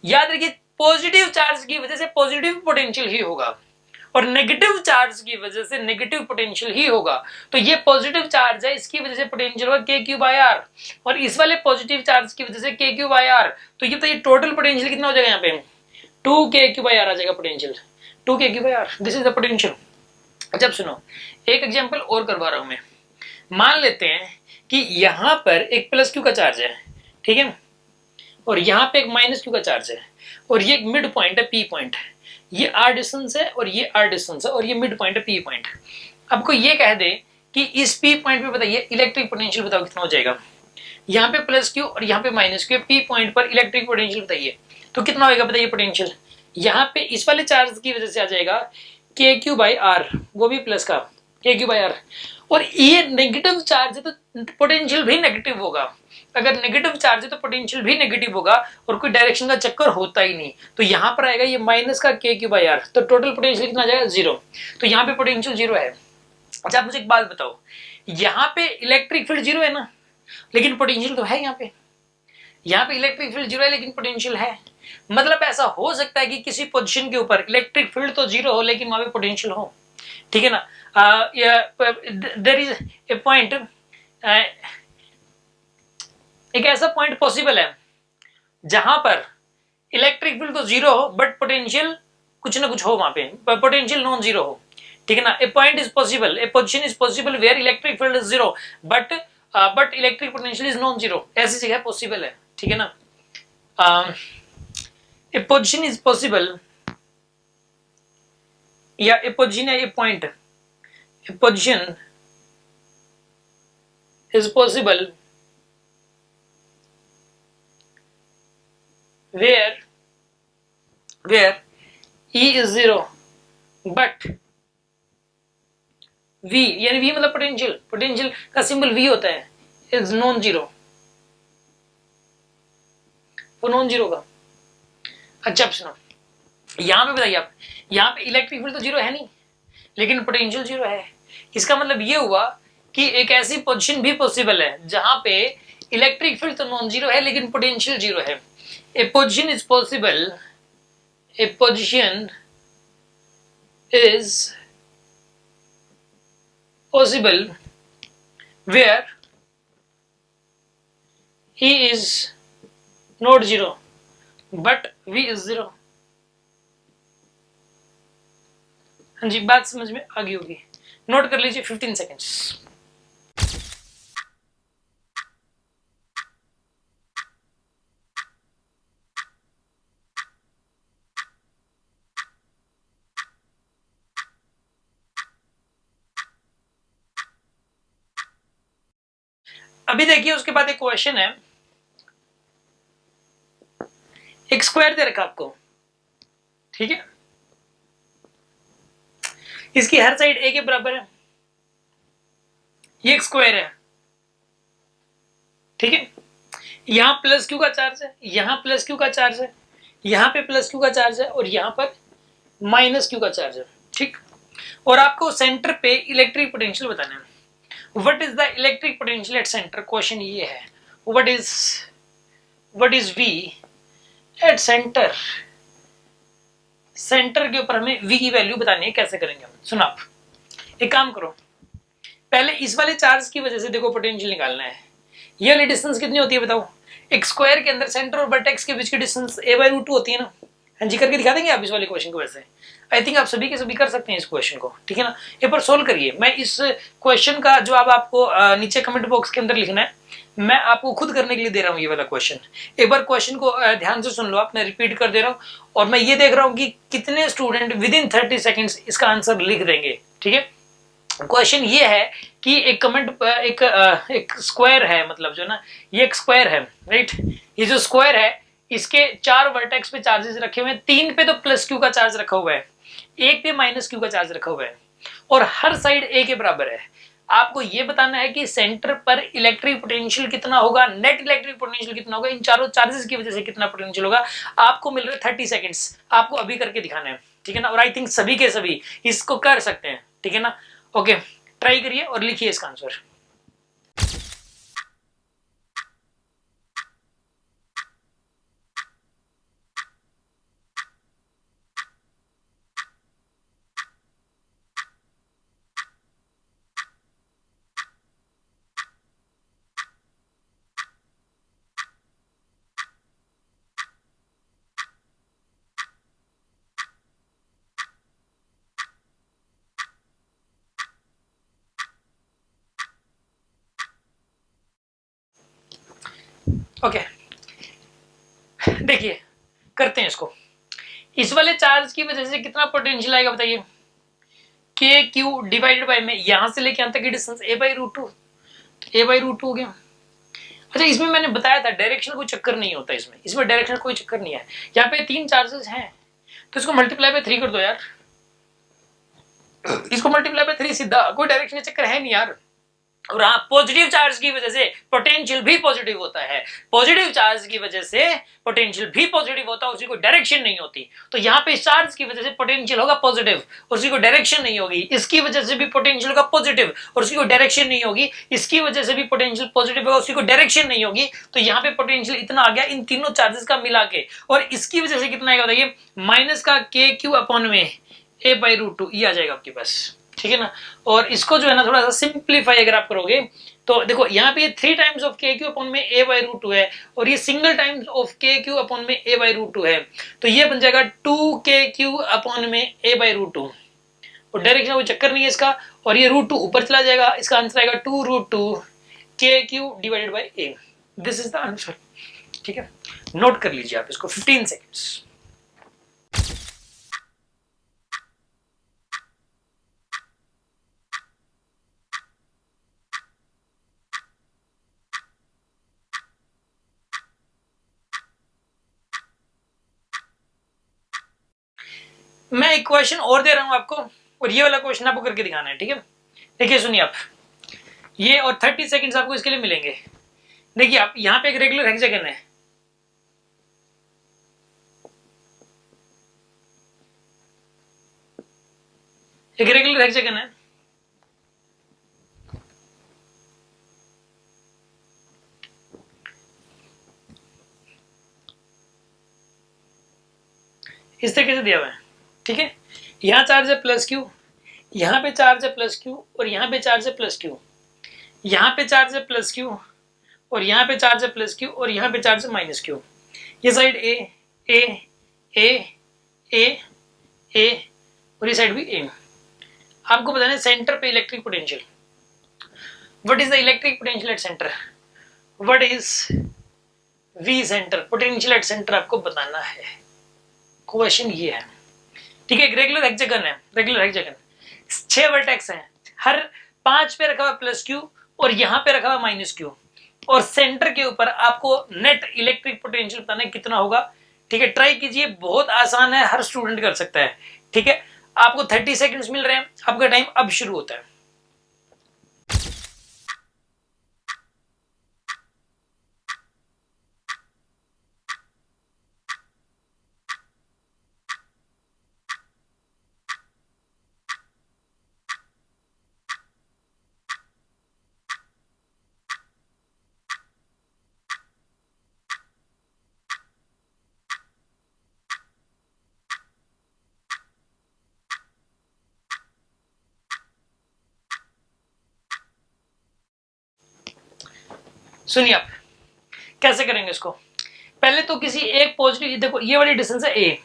याद रखिए पॉजिटिव चार्ज की वजह से पॉजिटिव पोटेंशियल ही होगा, और नेगेटिव चार्ज की वजह से नेगेटिव पोटेंशियल ही होगा। तो ये पॉजिटिव चार्ज है, इसकी वजह से पोटेंशियल होगा के क्यू बाई आर, और इस वाले पॉजिटिव चार्ज की वजह से के क्यू बाई आर। तो ये टोटल पोटेंशियल कितना हो जाएगा यहाँ पे, 2 के क्यू बाई आर आ जाएगा potential, 2 K Q by R, this is the potential. अच्छा सुनो, एक एग्जाम्पल और करवा रहा हूं मैं। मान लेते हैं कि यहां पर एक प्लस क्यू का चार्ज है, ठीक है, और यहां पे एक माइनस क्यू का चार्ज है, और ये एक मिड पॉइंट है, पी पॉइंट, ये आर डिस्टेंस है और ये आर डिस्टेंस है, और ये मिड पॉइंट है, पी पॉइंट। आपको ये कह दे कि इस पी पॉइंट पे बताइए इलेक्ट्रिक पोटेंशियल बताओ कितना हो जाएगा। यहाँ पे प्लस क्यू और यहाँ पे माइनस क्यू, पी पॉइंट पर इलेक्ट्रिक पोटेंशियल बताइए, तो कितना होगा बताइए पोटेंशियल। यहाँ पे इस वाले चार्ज की वजह से आ जाएगा के क्यू बाई आर, वो भी प्लस का के क्यू बाई आर, और ये नेगेटिव चार्ज है तो पोटेंशियल भी नेगेटिव होगा। अगर नेगेटिव चार्ज है तो पोटेंशियल भी नेगेटिव होगा, और कोई डायरेक्शन का चक्कर होता ही नहीं। तो यहाँ पर आएगा ये माइनस का के क्यू बाई आर, तो टोटल पोटेंशियल कितना आ जाएगा, 0। तो यहाँ पे पोटेंशियल 0 है। अच्छा आप मुझे एक बात बताओ, यहाँ पे इलेक्ट्रिक फील्ड 0 है ना, लेकिन पोटेंशियल तो है यहाँ पे इलेक्ट्रिक फील्ड 0 है लेकिन पोटेंशियल है। मतलब ऐसा हो सकता है कि किसी पोजीशन के ऊपर इलेक्ट्रिक फील्ड तो 0 हो लेकिन वहां पे पोटेंशियल हो, ठीक है ना। देयर इज ए पॉइंट, एक ऐसा पॉइंट पॉसिबल है जहां पर इलेक्ट्रिक फील्ड तो 0 हो बट पोटेंशियल कुछ ना कुछ हो, वहां पे पोटेंशियल नॉन 0 हो, ठीक है ना। A point is possible, a position is possible where electric field is 0 but electric potential is non 0, ऐसी जगह पॉसिबल है, ठीक है ना। ए पोजीशन इज पॉसिबल, या ए पोजीशन है, a point, a position is possible where E is 0 but V, यानी V मतलब पोटेंशियल का सिंबल V होता है, इज नॉन 0, वो नॉन 0 का। अच्छा सुनो, यहां पे बताइए आप, यहां पे इलेक्ट्रिक फील्ड तो 0 है नहीं लेकिन पोटेंशियल 0 है। इसका मतलब ये हुआ कि एक ऐसी पोजीशन भी पॉसिबल है जहां पे इलेक्ट्रिक फील्ड तो नॉन जीरो है लेकिन पोटेंशियल जीरो है। A position is possible, a position is possible where E is not zero but V is zero। हाँ जी, बात समझ में आ गई होगी, नोट कर लीजिए 15 सेकेंड्स। अभी देखिए उसके बाद एक क्वेश्चन है, एक स्क्वायर दे रखा आपको, ठीक है, इसकी हर साइड ए के बराबर है, ये एक स्क्वायर है, ठीक है, यहां प्लस क्यू का चार्ज है, यहां प्लस क्यू का चार्ज है, यहां पे प्लस क्यू का चार्ज है और यहां पर माइनस क्यू का चार्ज है, ठीक। और आपको सेंटर पे इलेक्ट्रिक पोटेंशियल बताना है। What is the electric potential at centre, question ये है, what is V at center. Center के ऊपर हमें v की वैल्यू बतानी है, कैसे करेंगे हम, सुनो आप एक काम करो, पहले इस वाले चार्ज की वजह से देखो पोटेंशियल निकालना है। ये वाली डिस्टेंस कितनी होती है बताओ, एक स्क्वायर के अंदर सेंटर और वर्टेक्स के बीच की डिस्टेंस a/√2 होती है ना। हाँ जी, करके दिखा देंगे आप इस वाले क्वेश्चन को, वैसे आई थिंक आप सभी के सभी कर सकते हैं इस क्वेश्चन को, ठीक है ना। एक बार सोल्व करिए, मैं इस क्वेश्चन का जवाब आपको नीचे कमेंट बॉक्स के अंदर लिखना है, मैं आपको खुद करने के लिए दे रहा हूँ ये वाला क्वेश्चन। एक बार क्वेश्चन को ध्यान से सुन लो आप, मैं रिपीट कर दे रहा हूँ और मैं ये देख रहा हूँ कि कितने स्टूडेंट विद इन 30 सेकेंड्स इसका आंसर लिख देंगे, ठीक है। क्वेश्चन ये है कि एक एक स्क्वायर है, मतलब जो ना ये एक स्क्वायर है, राइट। ये जो स्क्वायर है इसके 4 वर्टेक्स पे चार्जेस रखे हुए हैं, 3 पे तो प्लस क्यू का चार्ज रखा हुआ है, 1 पे माइनस क्यू का चार्ज रखा हुआ है और हर साइड ए के बराबर है। आपको ये बताना है कि सेंटर पर इलेक्ट्रिक पोटेंशियल कितना होगा, नेट इलेक्ट्रिक पोटेंशियल कितना होगा, इन चारों चार्जेस की वजह से कितना पोटेंशियल होगा। आपको मिल रहा है 30 सेकेंड्स, आपको अभी करके दिखाना है, ठीक है ना। और आई थिंक सभी के सभी इसको कर सकते हैं, ठीक है ना। ओके, ट्राई करिए और लिखिए इसका आंसर। ओके, देखिए करते हैं इसको। इस वाले चार्ज की वजह से कितना पोटेंशियल आएगा बताइए, के क्यू डिवाइडेड बाय में यहां से लेके यहां तक की डिस्टेंस a/√2, a/√2 हो गया। अच्छा, इसमें मैंने बताया था डायरेक्शन कोई चक्कर नहीं होता, इसमें डायरेक्शन कोई चक्कर नहीं है। यहाँ पे 3 चार्जेस हैं तो इसको मल्टीप्लाई बाय 3 कर दो यार, इसको मल्टीप्लाई बाय 3 सीधा, कोई डायरेक्शन का चक्कर है नहीं यार। और हाँ, पॉजिटिव चार्ज की वजह से पोटेंशियल भी पॉजिटिव होता है, पॉजिटिव चार्ज की वजह से पोटेंशियल भी पॉजिटिव होता है, उसकी कोई डायरेक्शन नहीं होती। तो यहाँ पे चार्ज की वजह से पोटेंशियल होगा पॉजिटिव, उसकी कोई डायरेक्शन नहीं होगी। इसकी वजह से भी पोटेंशियल होगा पॉजिटिव और उसकी कोई डायरेक्शन नहीं होगी। इसकी वजह से भी पोटेंशियल पॉजिटिव होगा, उसकी कोई डायरेक्शन नहीं होगी। तो यहाँ पे पोटेंशियल इतना आ गया इन तीनों चार्जेस का मिला के। और इसकी वजह से कितना आएगा बताइए, माइनस का के क्यू अपॉन में a/√2 ये आ जाएगा आपके पास, ठीक है ना। और इसको जो है ना थोड़ा सा सिंप्लीफाई अगर आप करोगे तो देखो यहाँ पे 3 टाइम्स ऑफ के क्यू अपॉन में a/√2 है और ये सिंगल टाइम्स ऑफ के क्यू अपॉन में a/√2 है, तो ये बन जाएगा 2k/q अपॉन में a/√2 और डायरेक्शन कोई चक्कर नहीं है इसका। और ये √2 ऊपर चला जाएगा, इसका आंसर आएगा 2√2 k/q divided by a। This is the answer, ठीक है। नोट कर लीजिए आप इसको 15 सेकेंड्स। मैं एक क्वेश्चन और दे रहा हूं आपको और ये वाला क्वेश्चन आपको करके दिखाना है, ठीक है। देखिए सुनिए आप, ये और 30 सेकंड्स आपको इसके लिए मिलेंगे। देखिए आप, यहां पे एक रेगुलर हेक्सागन है, एक रेगुलर हेक्सागन है, इस तरीके से दिया हुआ है, ठीक है। यहाँ चार्ज है प्लस क्यू, यहाँ पे चार्ज है प्लस क्यू, और यहाँ पे चार्ज है प्लस क्यू, यहाँ पे चार्ज है प्लस क्यू, और यहाँ पे चार्ज है प्लस क्यू, और यहाँ पे चार्ज है माइनस क्यू। ये साइड ए ए ए ए ए और ये साइड भी ए। आपको बताना है सेंटर पे electric potential. What is the electric potential at center? What is V center? Potential at center आपको बताना है। क्वेश्चन ये है, ठीक है। एक रेगुलर हेक्सागन है, रेगुलर हेक्सागन 6 वर्टेक्स हैं, हर 5 पे रखा हुआ प्लस क्यू और यहाँ पे रखा हुआ माइनस क्यू, और सेंटर के ऊपर आपको नेट इलेक्ट्रिक पोटेंशियल बताना है कितना होगा, ठीक है। ट्राई कीजिए, बहुत आसान है, हर स्टूडेंट कर सकता है, ठीक है। आपको 30 सेकंड्स मिल रहे हैं, आपका टाइम अब शुरू होता है। सुनिए आप कैसे करेंगे इसको। पहले तो किसी एक पॉजिटिव, देखो ये वाली डिस्टेंस है ए,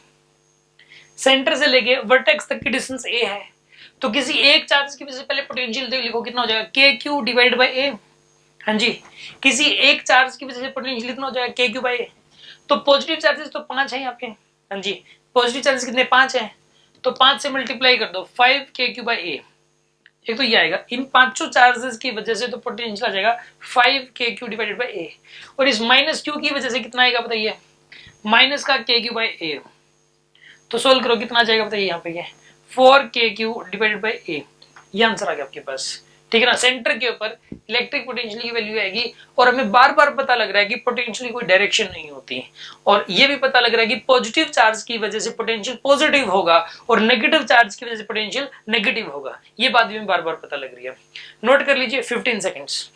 सेंटर से लेके वर्टेक्स तक की डिस्टेंस ए है, तो किसी एक चार्ज की वजह से पहले पोटेंशियल लिखो कितना हो जाएगा, के क्यू डिवाइड बाई ए। हाँ जी, किसी एक चार्ज की वजह से पोटेंशियल कितना हो जाएगा, के क्यू बाई ए। तो पॉजिटिव चार्जेस तो 5 है आपके, हाँ जी, पॉजिटिव चार्जेस कितने, 5 है, तो 5 से मल्टीप्लाई कर दो, 5 के क्यू बाई ए। एक तो ये आएगा, इन पांचों चार्जेस की वजह से तो पोटेंशियल आ जाएगा 5 के क्यू डिवाइडेड बाई ए, और इस माइनस क्यू की वजह से कितना आएगा बताइए, माइनस का के क्यू बाई ए। तो सोल्व करो कितना आ जाएगा बताइए, यहाँ पे 4 के क्यू डिवाइडेड बाई ए, ये आंसर आ गया आपके पास, ठीक है ना। सेंटर के ऊपर इलेक्ट्रिक पोटेंशियल की वैल्यू आएगी, और हमें बार बार पता लग रहा है कि पोटेंशियल की कोई डायरेक्शन नहीं होती, और ये भी पता लग रहा है कि पॉजिटिव चार्ज की वजह से पोटेंशियल पॉजिटिव होगा और नेगेटिव चार्ज की वजह से पोटेंशियल नेगेटिव होगा। ये बात भी हमें बार बार पता लग रही है। नोट कर लीजिए 15 सेकेंड्स।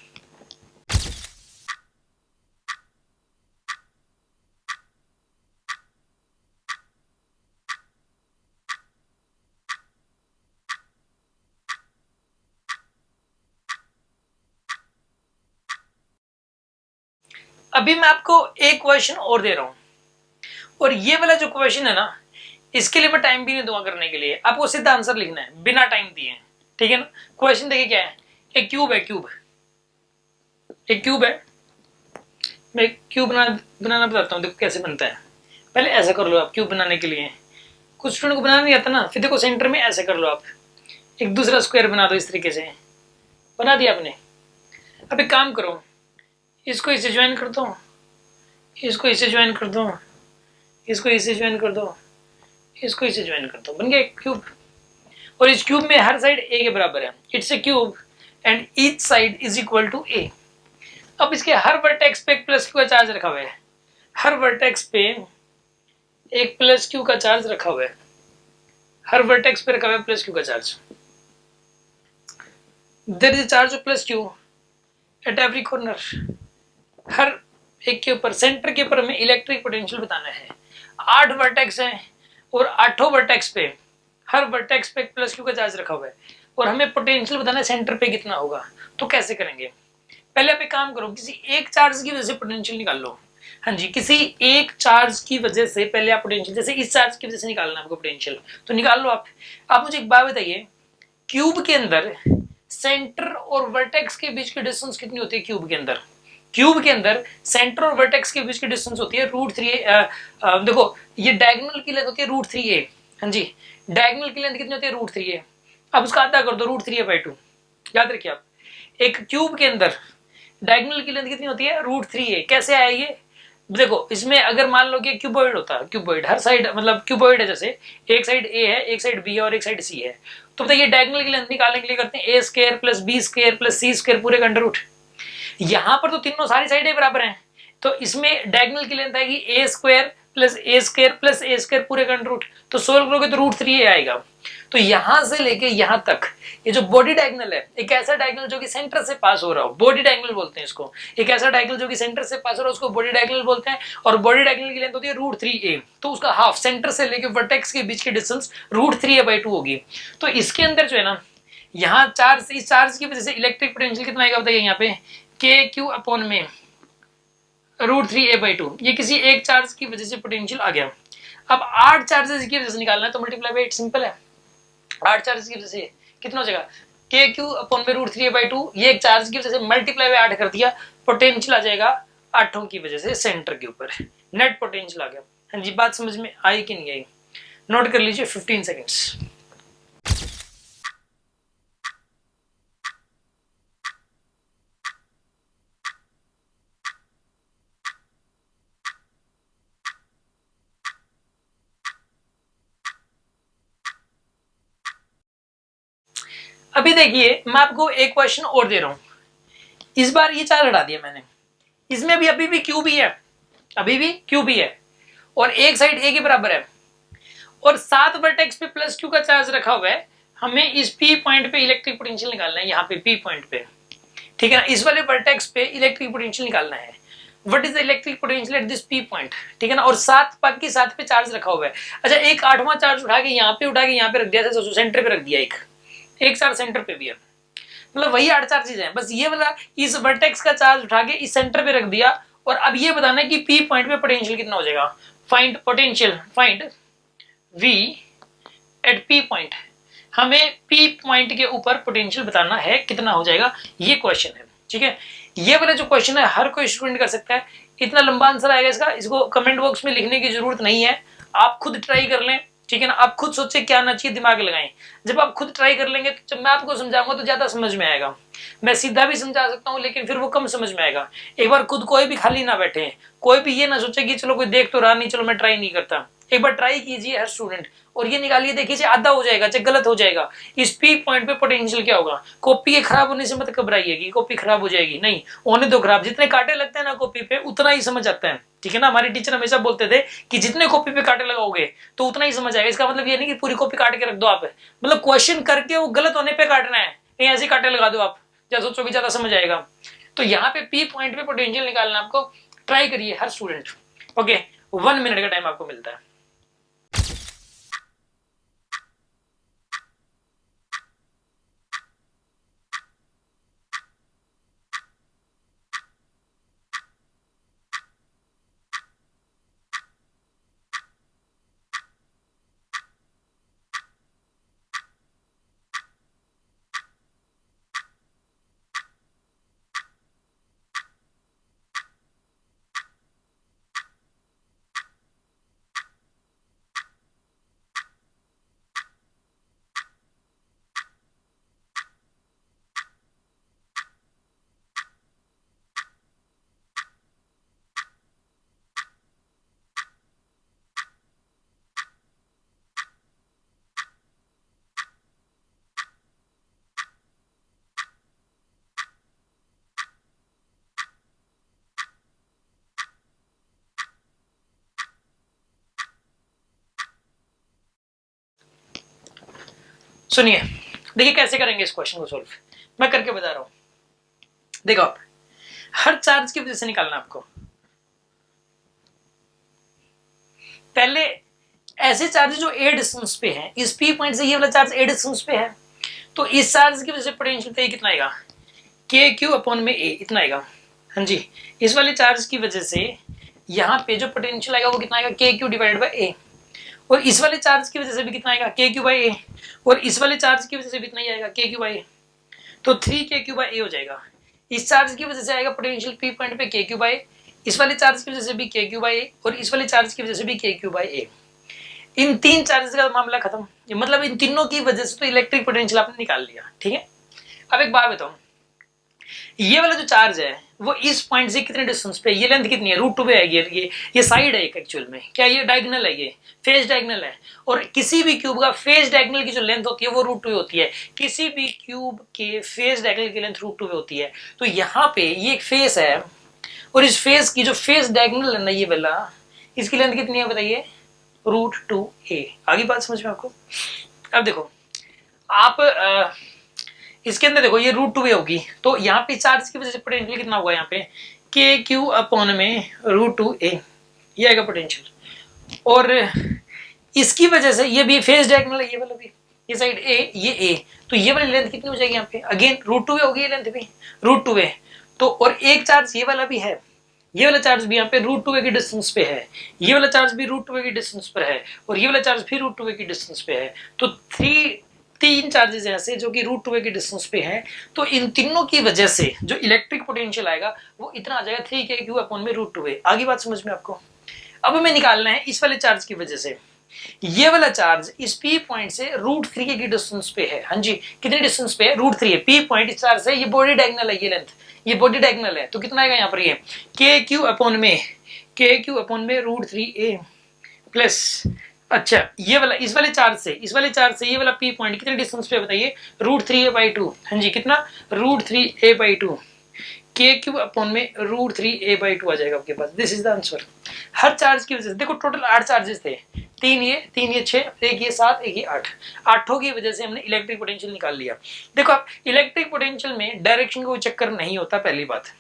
अभी मैं आपको एक क्वेश्चन और दे रहा हूं, और ये वाला जो क्वेश्चन है ना, इसके लिए मैं टाइम भी नहीं दूंगा करने के लिए, आपको सीधा आंसर लिखना है बिना टाइम दिए, ठीक है ना। क्वेश्चन देखिए क्या है, एक क्यूब है, क्यूब एक क्यूब है, मैं क्यूब बनाना बताता हूँ, देखो कैसे बनता है। पहले ऐसा कर लो आप, क्यूब बनाने के लिए कुछ स्टूडेंट को बनाना नहीं आता ना, फिर देखो सेंटर में ऐसे कर लो आप, एक दूसरा स्क्वायर बना दो, इस तरीके से बना दिया आपने। अब एक काम करो, इसको इसे ज्वाइन कर दो, इसको इसे ज्वाइन कर दो, इसको इसे ज्वाइन कर दो, इसको इसे ज्वाइन कर दो, बन गया एक क्यूब। और इस क्यूब में हर साइड ए के बराबर है, it's a cube and each side is equal to A. अब इसके हर वर्टेक्स पे एक प्लस क्यू का चार्ज रखा हुआ है, हर वर्टेक्स पे एक प्लस क्यू का चार्ज रखा हुआ है, हर वर्टेक्स पे रखा हुआ है प्लस क्यू का charge. There is a charge of plus Q at every corner. हर एक के ऊपर, सेंटर के ऊपर हमें इलेक्ट्रिक पोटेंशियल बताना है। 8 वर्टेक्स हैं, और 8 वर्टेक्स पे हर वर्टेक्स पे एक प्लस क्यू का चार्ज रखा हुआ है, और हमें पोटेंशियल बताना है सेंटर पे कितना होगा। तो कैसे करेंगे, पहले आप एक काम करो, किसी एक चार्ज की वजह से पोटेंशियल निकाल लो। हाँ जी, किसी एक चार्ज की वजह से पहले आप पोटेंशियल, जैसे इस चार्ज की वजह से निकालना है आपको पोटेंशियल, तो निकाल लो आप। आप मुझे एक बात बताइए, क्यूब के अंदर सेंटर और वर्टेक्स के बीच की डिस्टेंस कितनी होती है? क्यूब के अंदर, क्यूब के अंदर सेंटर और वर्टेक्स के बीच की डिस्टेंस होती है √3a। देखो ये डायगोनल की लेंथ होती है √3a। हाँ जी, डायगोनल की लेंथ कितनी होती है? √3a। अब उसका आधा कर दो, √3a/2। याद रखिए आप, एक क्यूब के अंदर डायगोनल की लेंथ कितनी होती है? √3a। कैसे आया ये? देखो इसमें अगर मान लो कि क्यूबॉइड होता है, क्यूबॉइड हर साइड, मतलब क्यूबॉइड है, जैसे एक साइड ए है, एक साइड बी है और एक साइड सी है, तो बताइए डायगोनल की लेंथ निकालने के लिए करते हैं a² + b² + c² पूरे का अंडर रूट। यहां पर तो तीनों सारी साइडें बराबर हैं, तो इसमें डायगोनल की लेंथ आएगी a² + a² + a² पूरे का अंडर रूट। तो सोल्व करोगे तो √3a आएगा। तो यहां से लेके यहां तक ये जो बॉडी डायगोनल है, एक ऐसा डायगोनल जो कि सेंटर से पास हो रहा हो, बॉडी डायगोनल बोलते हैं इसको। एक ऐसा डायगोनल जो कि सेंटर से पास हो रहा है उसको बॉडी डायगोनल बोलते हैं। और बॉडी डायगोनल की लेंथ होती है √3a, तो उसका हाफ सेंटर से लेके वर्टेक्स के बीच की डिस्टेंस √3a/2 होगी। तो इसके अंदर जो है ना, यहाँ चार्ज, इस चार्ज की वजह से इलेक्ट्रिक पोटेंशियल कितना आएगा बताइए यहाँ पे, KQ में √3a/2, ये किसी एक चार्ज की वजह से पोटेंशियल आ गया। अब 8 चार्जेस की वजह से निकालना है तो मल्टीप्लाई बाय 8, सिंपल है। 8 चार्जेस की वजह से कितना हो जाएगा, KQ में √3a/2, ये एक चार्ज की वजह से मल्टीप्लाई बाय 8 कर दिया, पोटेंशियल आ जाएगा 8 की वजह से सेंटर के ऊपर, नेट पोटेंशियल आ गया। हाँ जी, बात समझ में आई कि नहीं आई? नोट कर लीजिए 15 सेकेंड्स। अभी देखिए मैं आपको एक क्वेश्चन और दे रहा हूं, इस बार ये 4 हटा दिया मैंने, इसमें भी अभी भी क्यू भी है, अभी भी क्यू भी है, और एक साइड ए के बराबर है, और 7 वर्टेक्स पे प्लस क्यू का चार्ज रखा हुआ है। हमें इस पी पॉइंट पे इलेक्ट्रिक पोटेंशियल निकालना है, यहाँ पे पी पॉइंट पे, ठीक है ना, इस वाले वर्टेक्स पे इलेक्ट्रिक पोटेंशियल निकालना है। What is the electric potential at this P point, ठीक है ना, और 7 बाकी 7 पे चार्ज रखा हुआ है। अच्छा, एक 8वां चार्ज उठा के यहाँ पे रख दिया, सेंटर पे रख दिया, एक चार्ज सेंटर पे भी है, मतलब वही 8 चार्जेज हैं, बस ये वाला इस वर्टेक्स का चार्ज उठा के इस सेंटर पे रख दिया। और अब ये बताना है कि पी पॉइंट पे पोटेंशियल कितना हो जाएगा। Find potential, find V at P point, हमें पी पॉइंट के ऊपर पोटेंशियल बताना है कितना हो जाएगा, ये क्वेश्चन है, ठीक है। ये वाला जो क्वेश्चन है हर कोई स्टूडेंट कर सकता है, इतना लंबा आंसर आएगा इसका, इसको कमेंट बॉक्स में लिखने की जरूरत नहीं है, आप खुद ट्राई कर लें, ठीक है ना, आप खुद सोचे क्या आना चाहिए, दिमाग लगाएं। जब आप खुद ट्राई कर लेंगे तो जब मैं आपको समझाऊंगा तो ज्यादा समझ में आएगा। मैं सीधा भी समझा सकता हूँ लेकिन फिर वो कम समझ में आएगा। एक बार खुद कोई भी खाली ना बैठे, कोई भी ये ना सोचे कि चलो कोई देख तो रहा नहीं, चलो मैं ट्राई नहीं करता। एक बार ट्राई कीजिए हर स्टूडेंट, और ये निकालिए, देखिए आधा हो जाएगा, चाहे गलत हो जाएगा। इस पी पॉइंट पे पोटेंशियल क्या होगा। कॉपी के खराब होने से मत घबराइए कि कॉपी खराब हो जाएगी, नहीं होने दो खराब। जितने कांटे लगते हैं ना कॉपी पे उतना ही समझ आता है, ठीक है ना। हमारे टीचर हमेशा बोलते थे कि जितने कॉपी पे कांटे लगाओगे तो उतना ही समझ आएगा। इसका मतलब ये नहीं कि पूरी कॉपी काट के रख दो आप, मतलब क्वेश्चन करके वो गलत होने पे काटना है, कहीं ऐसे कांटे लगा दो आप, या सोचो कि ज्यादा समझ आएगा। तो यहाँ पे पी पॉइंट पे पोटेंशियल निकालना आपको, ट्राई करिए हर स्टूडेंट। ओके, 1 मिनट का टाइम आपको मिलता है। सुनिए, देखिए कैसे करेंगे इस क्वेश्चन को सॉल्व, मैं करके बता रहा हूं। देखो आप, हर चार्ज की वजह से निकालना आपको। पहले ऐसे चार्ज जो ए डिस्टेंस पे है, इस पी पॉइंट से ये वाला चार्ज ए डिस्टेंस पे है, तो इस चार्ज की वजह से पोटेंशियल पे कितना आएगा, KQ/A, इतना आएगा। हाँ जी, इस वाले चार्ज की वजह से यहाँ पे जो पोटेंशियल आएगा वो कितना आएगा, KQ/A। और इस वाले चार्ज की वजह से भी कितना आएगा, KQ/A, और इस वाले चार्ज की वजह से भी इतना ही आएगा, KQ/A, तो 3KQ/A हो जाएगा। इस चार्ज की वजह से आएगा पोटेंशियल पी पॉइंट पे KQ/A, इस वाले चार्ज की वजह से भी KQ/A, और इस वाले चार्ज की वजह से भी KQ/A। इन 3 चार्जेस का मामला खत्म, मतलब इन तीनों की वजह से तो इलेक्ट्रिक पोटेंशियल आपने निकाल लिया, ठीक है। अब एक बात बताऊं, ये वाला जो चार्ज है वो इस पॉइंट से कितने डिस्टेंस पे, ये लेंथ कितनी है, √2 पे आएगी। ये साइड है एक्चुअल में, क्या ये डायगोनल है, ये फेज डायगोनल है। और किसी भी क्यूब का फेज डायगोनल की जो लेंथ होती है वो √2 होती है। किसी भी क्यूब के फेज डायगोनल की लेंथ √2 होती है। तो यहाँ पे ये एक फेस है, और इस फेस की जो फेस डायगोनल है ना ये वाला, इसकी लेंथ कितनी है बताइए, √2a। आगे बात समझ में आपको। अब देखो आप इसके अंदर देखो ये √2a होगी, तो यहाँ पे चार्ज की वजह से पोटेंशियल कितना होगा, यहाँ पे के क्यू अपॉन में √2a, ये आएगा पोटेंशियल। और इसकी वजह से ये भी फेज डायगोनल है, ये वाला भी, ये साइड ए, ये ए, तो ये वाली लेंथ कितनी हो जाएगी यहाँ पे, अगेन √2a होगी ये लेंथ भी, √2a। तो और एक चार्ज ये वाला भी है, ये वाला चार्ज भी यहाँ पे √2a की डिस्टेंस पे है, ये वाला चार्ज भी √2a की डिस्टेंस पर है, और ये वाला चार्ज भी √2a की डिस्टेंस पे है। तो तीन चार्जेस ऐसे जो कि √2a की डिस्टेंस पे हैं। तो इन तीनों की वजह से जो इलेक्ट्रिक पोटेंशियल आएगा वो इतना आ जाएगा 3k∗ अपॉन में √2a। आगे बात समझ में आपको। अब हमें निकालना है इस वाले चार्ज की वजह से, ये वाला चार्ज इस P पॉइंट से √3a की डिस्टेंस पे है। हाँ जी, कितनी डिस्टेंस पे है, √3a। P पॉइंट इस चार्ज से, ये बॉडी डायगोनल है, ये लेंथ, ये बॉडी डायगोनल है, तो कितना आएगा यहाँ पर, ये KQ अपॉन में √3a प्लस, अच्छा ये वाला इस वाले चार्ज से ये वाला P पॉइंट कितने डिस्टेंस पे बताइए, √3a/2। हाँ जी, कितना, √3a/2, KQ अपॉन में √3a/2 आ जाएगा आपके पास। This is the answer. हर चार्ज की वजह से देखो टोटल 8 चार्जेस थे, 3 ये 6, एक ये 7, एक ये 8, आठों की वजह से हमने इलेक्ट्रिक पोटेंशियल निकाल लिया। देखो आप इलेक्ट्रिक पोटेंशियल में डायरेक्शन का कोई चक्कर नहीं होता, पहली बात।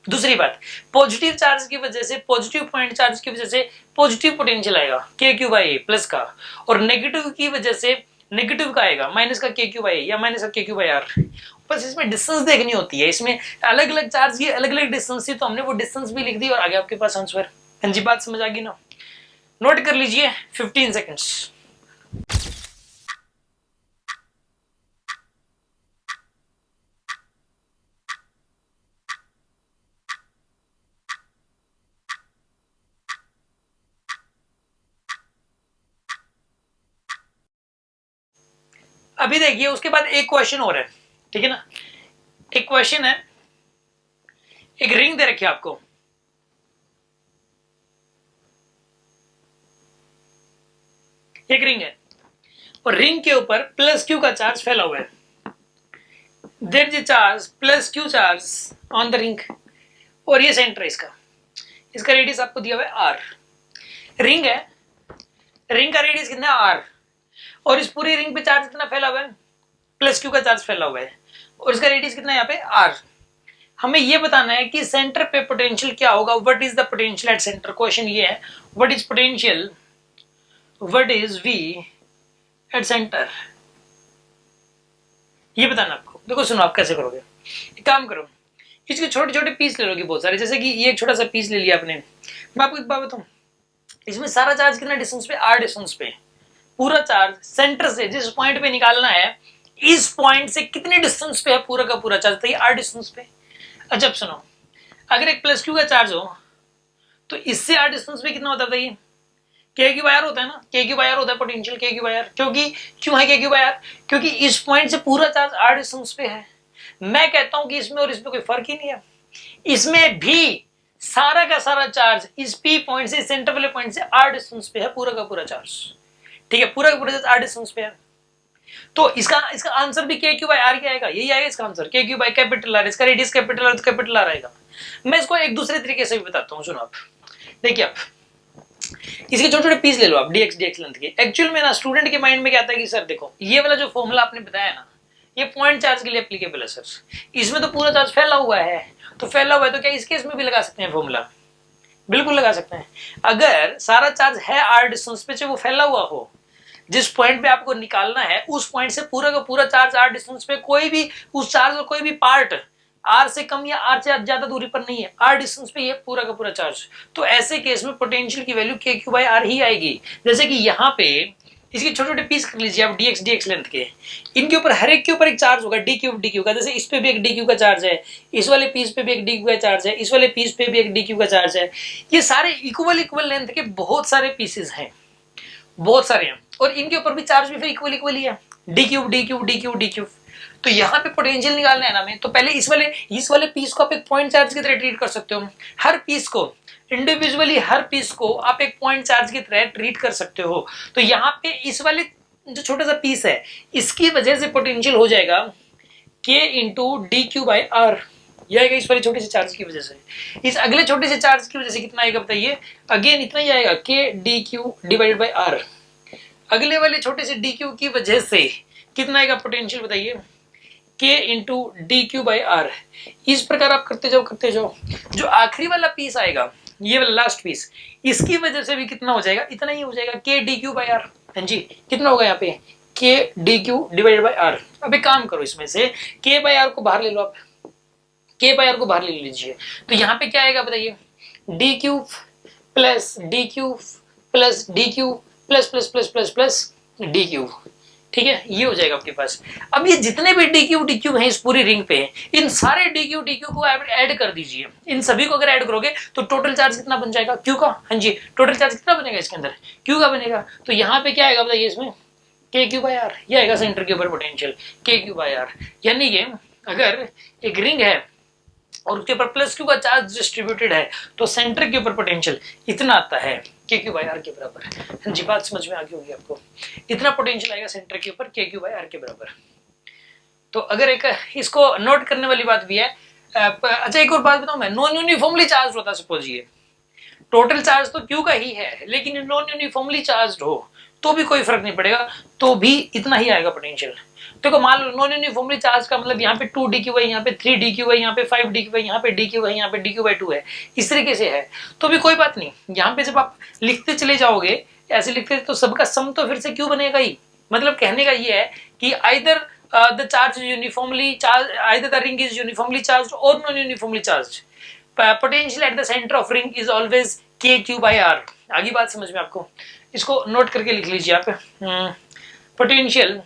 दूसरी बात, पॉजिटिव चार्ज की वजह से, पॉजिटिव पॉइंट चार्ज की वजह से पॉजिटिव पोटेंशियल आएगा KQ/A प्लस का, और नेगेटिव की वजह से नेगेटिव का आएगा माइनस का KQ/A या माइनस का KQ/R। बस इसमें डिस्टेंस देखनी होती है, इसमें अलग अलग चार्ज की अलग अलग डिस्टेंस थी, तो हमने वो डिस्टेंस भी लिख दी और आगे आपके पास आंसर। हाँ जी, बात समझ आ गई ना। नोट कर लीजिए 15 सेकेंड्स। अभी देखिए उसके बाद एक क्वेश्चन और है, ठीक है ना। एक क्वेश्चन है, एक रिंग दे रखी है आपको, एक रिंग है और रिंग के ऊपर +Q का चार्ज फैला हुआ है। There is charge +Q charge on the ring, और ये सेंटर है इसका रेडियस आपको दिया हुआ है r। रिंग है, रिंग का रेडियस कितना है r, और इस पूरी रिंग पे चार्ज कितना फैला हुआ है, +Q का चार्ज फैला हुआ है, और इसका रेडियस कितना है यहाँ पे r। हमें ये बताना है कि सेंटर पे पोटेंशियल क्या होगा, what is the potential at centre. Question ये है, what is potential, what is V at centre, ये बताना आपको। देखो सुनो आप कैसे करोगे, एक काम करो, इसके छोटे छोटे पीस ले लोगे बहुत सारे, जैसे कि ये एक छोटा सा पीस ले लिया आपने। मैं आपको एक बात बताऊं, इसमें सारा चार्ज कितना डिस्टेंस पे, r डिस्टेंस पे। पूरा चार्ज सेंटर से जिस पॉइंट पे निकालना है, इस पॉइंट से कितने डिस्टेंस पे है पूरा का पूरा चार्ज, तो ये r डिस्टेंस पे। अच्छा अब सुनो, अगर एक +Q का चार्ज हो तो इससे r डिस्टेंस पे कितना होता है, KQ/R होता है ना, KQ/R होता है पोटेंशियल, KQ/R। क्योंकि क्यों है KQ/R, क्योंकि इस पॉइंट से पूरा चार्ज r डिस्टेंस पे है। मैं कहता हूं कि इसमें और इसमें कोई फर्क ही नहीं है, इसमें भी सारा का सारा चार्ज इस P पॉइंट से, सेंटर वाले पॉइंट से r डिस्टेंस पे है पूरा का पूरा चार्ज, ठीक है, पूरा का पूरा चार्ज r डिस्टेंस पे है। तो इसका आंसर भी KQ/R क्या आएगा, यही आएगा इसका आंसर, KQ/R। इसका रेडियस कैपिटल R तो कैपिटल R आएगा। मैं इसको एक दूसरे तरीके से भी बताता हूँ, सुनो आप, देखिए आप इसके छोटे छोटे पीस ले लो आप, dx लेंथ के। एक्चुअल में ना स्टूडेंट के माइंड में क्या आता है कि सर देखो ये वाला जो फॉर्मूला आपने बताया ना, ये पॉइंट चार्ज के लिए एप्लीकेबल है सर, इसमें तो पूरा चार्ज फैला हुआ है, तो फैला हुआ है तो क्या इस केस में भी लगा सकते हैं फॉर्मूला, बिल्कुल लगा सकते हैं। अगर सारा चार्ज है r डिस्टेंस पे, चाहे वो फैला हुआ हो, जिस पॉइंट पे आपको निकालना है उस पॉइंट से पूरा का पूरा चार्ज r डिस्टेंस पे, कोई भी उस चार्ज का कोई भी पार्ट r से कम या r से ज्यादा दूरी पर नहीं है, r डिस्टेंस पे ये पूरा का पूरा चार्ज। तो ऐसे केस में पोटेंशियल की वैल्यू KQ/R ही आएगी। जैसे कि यहाँ पे इसके छोटे छोटे पीस कर लीजिए आप dx लेंथ के, इनके ऊपर हर एक के ऊपर एक चार्ज होगा dq का। जैसे इस पे भी एक dq का चार्ज है, इस वाले पीस पे भी एक dq का चार्ज है, इस वाले पीस पे भी एक dq का चार्ज है। ये सारे इक्वल लेंथ के बहुत सारे पीसेस हैं, बहुत सारे हैं, और इनके ऊपर भी चार्ज भी फिर इक्वल ही है, dq। तो यहाँ पे पोटेंशियल निकालना है ना हमें, तो पहले इस वाले पीस को आप एक पॉइंट चार्ज की तरह ट्रीट कर सकते हो। हर पीस को इंडिविजुअली, हर पीस को आप एक पॉइंट चार्ज की तरह ट्रीट कर सकते हो। तो यहाँ पे इस वाले जो छोटा सा पीस है, इसकी वजह से पोटेंशियल हो जाएगा k × dq/r, ये आएगा इस वाले छोटे से चार्ज की वजह से। इस अगले छोटे से चार्ज की वजह से कितना आएगा बताइए, अगेन इतना ही आएगा k dq/r। अगले वाले छोटे से डी क्यू की वजह से कितना आएगा पोटेंशियल बताइए, K into D Q by R. इस प्रकार आप करते जाओ, जो आखिरी वाला पीस आएगा, ये वाला लास्ट पीस, इसकी वजह से भी कितना हो जाएगा, इतना ही हो जाएगा, के डी क्यू बाई आर। हाँ जी, कितना होगा यहाँ पे, K D Q divided by R. अब एक काम करो, इसमें से के बाई आर को बाहर ले लो आप, के बाई आर को बाहर ले लीजिए, तो यहाँ पे क्या आएगा बताइए, D cube plus D cube plus D cube plus plus plus plus plus D cube. ठीक है, ये हो जाएगा आपके पास। अब ये जितने भी डी क्यूब हैं इस पूरी रिंग पे, इन सारे डी क्यूब को ऐड कर दीजिए। इन सभी को अगर ऐड करोगे तो टोटल चार्ज कितना बन जाएगा, क्यू का। हाँ जी, टोटल चार्ज कितना बनेगा इसके अंदर, क्यू का बनेगा। तो यहाँ पे क्या आएगा बताइए, इसमें के क्यू बाई आर, ये आएगा सेंटर के ऊपर पोटेंशियल के क्यू बाई आर। यानी कि अगर एक रिंग है और उसके ऊपर प्लस क्यू का चार्ज डिस्ट्रीब्यूटेड है तो सेंटर के ऊपर पोटेंशियल इतना आता है, के क्यू बाई आर के बराबर। जी, बात समझ में आ गई होगी आपको, इतना पोटेंशियल आएगा सेंटर के ऊपर के क्यू बाई आर के बराबर। तो अगर एक इसको नोट करने वाली बात भी है। अच्छा, एक और बात बताऊं मैं, नॉन यूनिफॉर्मली चार्ज होता, सपोज ये टोटल चार्ज तो क्यू का ही है, लेकिन नॉन यूनिफॉर्मली चार्ज हो तो भी कोई फर्क नहीं पड़ेगा, तो भी इतना ही आएगा पोटेंशियल। देखो मान लो नॉन यूनिफॉर्मली चार्ज का मतलब यहाँ पे 2 डी क्यू है, यहाँ पे 3 डी क्यू है, यहाँ पे 5 डी क्यू है, यहाँ पे डी क्यू है, यहाँ पे डी क्यू बाई 2 है, इस तरीके से है, तो भी कोई बात नहीं। यहाँ पे जब आप लिखते चले जाओगे, ऐसे लिखते तो सबका सम तो फिर से क्यू बनेगा ही। मतलब कहने का ये है कि either the charge uniformly charge, either the ring is uniformly charge or non uniformly charge, potential at the centre of ring is always K Q by R. आगे बात समझ में आपको, इसको नोट करके लिख लीजिए आप। Potential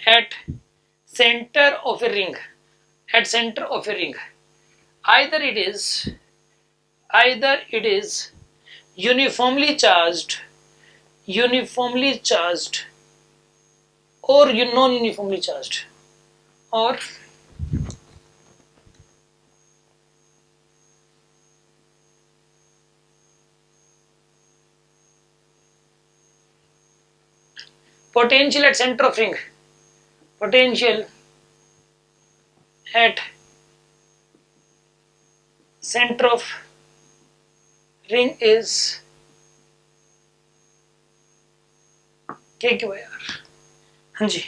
at center of a ring, either it is uniformly charged or non-uniformly charged, or potential at center of ring, potential at center of ring is के क्यू बाई आर। हाँ जी,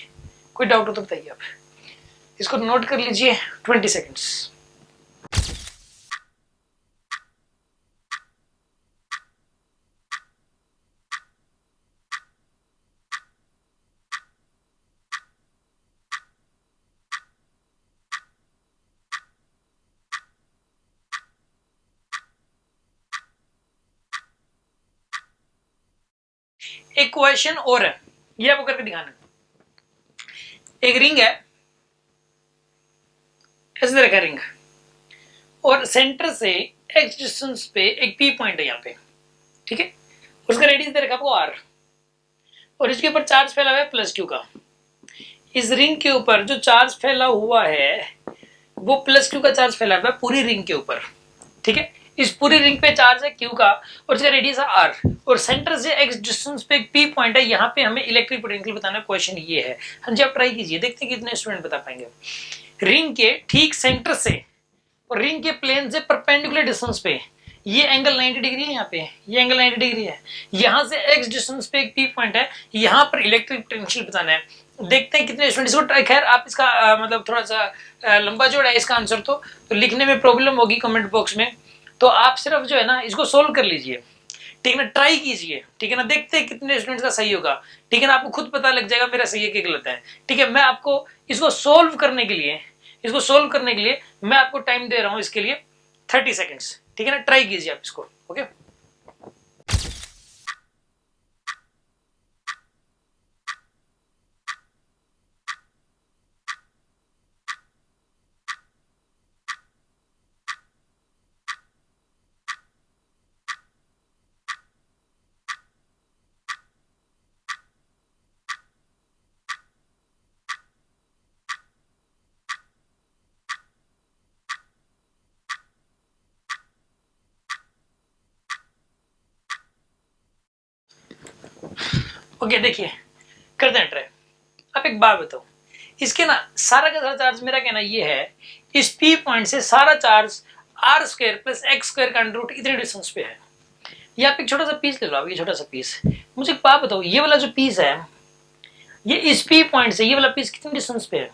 कोई डाउट हो तो बताइए आप, इसको नोट कर लीजिए 20 सेकेंड्स। एक क्वेश्चन और है, ये आपको करके दिखाना। एक रिंग है, इस तरह का रिंग, और सेंटर से एक्स डिस्टेंस पे एक पी पॉइंट है यहाँ पे, ठीक है, उसका रेडियस दे रखा आपको आर, और इसके ऊपर चार्ज फैला हुआ है प्लस क्यू का। इस रिंग के ऊपर जो चार्ज फैला हुआ है वो प्लस क्यू का चार्ज फैला हुआ है पूरी रिंग के ऊपर, ठीक है। इस पूरी रिंग पे चार्ज है क्यू का और इसका रेडियस है आर, और सेंटर से एक्स डिस्टेंस पे एक पी पॉइंट है, यहाँ पे हमें इलेक्ट्रिक पोटेंशियल बताना। क्वेश्चन ये है, हाँ जी, आप ट्राई कीजिए, देखते हैं कितने स्टूडेंट बता पाएंगे। रिंग के ठीक सेंटर से और रिंग के प्लेन से परपेंडिकुलर डिस्टेंस पे ये एंगल 90 डिग्री है, यहाँ पे ये एंगल 90 डिग्री है, यहाँ से एक्स डिस्टेंस पे एक पी पॉइंट है, यहाँ पर इलेक्ट्रिक पोटेंशियल बताना है। देखते हैं कितने स्टूडेंट्स को। खैर आप इसका मतलब थोड़ा सा लंबा जोड़ा है इसका आंसर, तो लिखने में प्रॉब्लम होगी कमेंट बॉक्स में, तो आप सिर्फ जो है ना इसको सोल्व कर लीजिए, ठीक है ना, ट्राई कीजिए, ठीक है ना, देखते हैं कितने स्टूडेंट्स का सही होगा, ठीक है ना, आपको खुद पता लग जाएगा मेरा सही है कि गलत है, ठीक है। मैं आपको इसको सोल्व करने के लिए मैं आपको टाइम दे रहा हूं इसके लिए 30 सेकेंड्स, ठीक है ना, ट्राई कीजिए आप इसको, ओके। ओके, देखिए करते हैं ट्राई। अब एक बात बताओ, इसके ना सारा का सारा चार्ज, मेरा कहना ये है, इस पी पॉइंट से सारा charge R square plus X square का अंडर रूट इतने डिस्टेंस पे है। ये आप एक छोटा सा पीस ले लो, आप ये छोटा सा पीस, मुझे एक बात बताओ, ये वाला जो पीस है, ये इस पी पॉइंट से ये वाला पीस कितने डिस्टेंस पे है?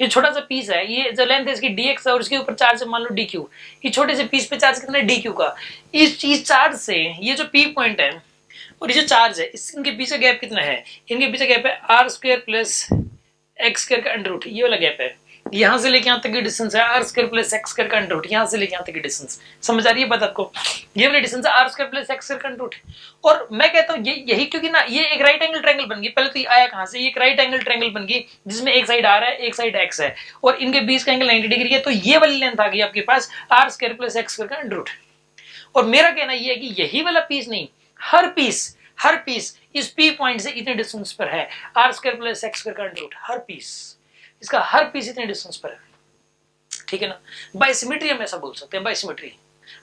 ये छोटा सा पीस है, ये जो लेंथ है इसकी dx है और इसके ऊपर चार्ज है मान लो dq, ये छोटे से पीस पे चार्ज कितना है dq का। इस चार्ज से ये जो p पॉइंट है और ये जो चार्ज है, इनके बीच का गैप कितना है? इनके बीच का गैप है r square plus X square का अंडर रूट, ये वाला गैप है। यहाँ से लेके यहाँ तक की डिस्टेंस है R square plus X square का अंडर रूट, यहाँ से लेके यहाँ तक की डिस्टेंस, समझ आ रही है बात आपको? ये वाली डिस्टेंस है R square plus X square का अंडर रूट। और मैं कहता हूँ यही, क्योंकि ना ये एक राइट एंगल ट्रायंगल बन गई। पहले तो ये आया कहाँ से? ये एक राइट एंगल ट्रायंगल बन गई जिसमें एक साइड आर है एक साइड एक्स है और इनके बीच का एंगल 90 डिग्री है। तो ये वाली लेंथ आ गई आपके पास R square plus X square का अंडर रूट। और मेरा कहना ये है कि यही वाला पीस नहीं, हर पीस इस पी पॉइंट से इतने डिस्टेंस पर है, R square plus X square का अंडर रूट, हर पीस, इसका हर पीस इतने डिस्टेंस पर है, ठीक है ना? बाय सिमेट्री हम ऐसा बोल सकते हैं, by symmetry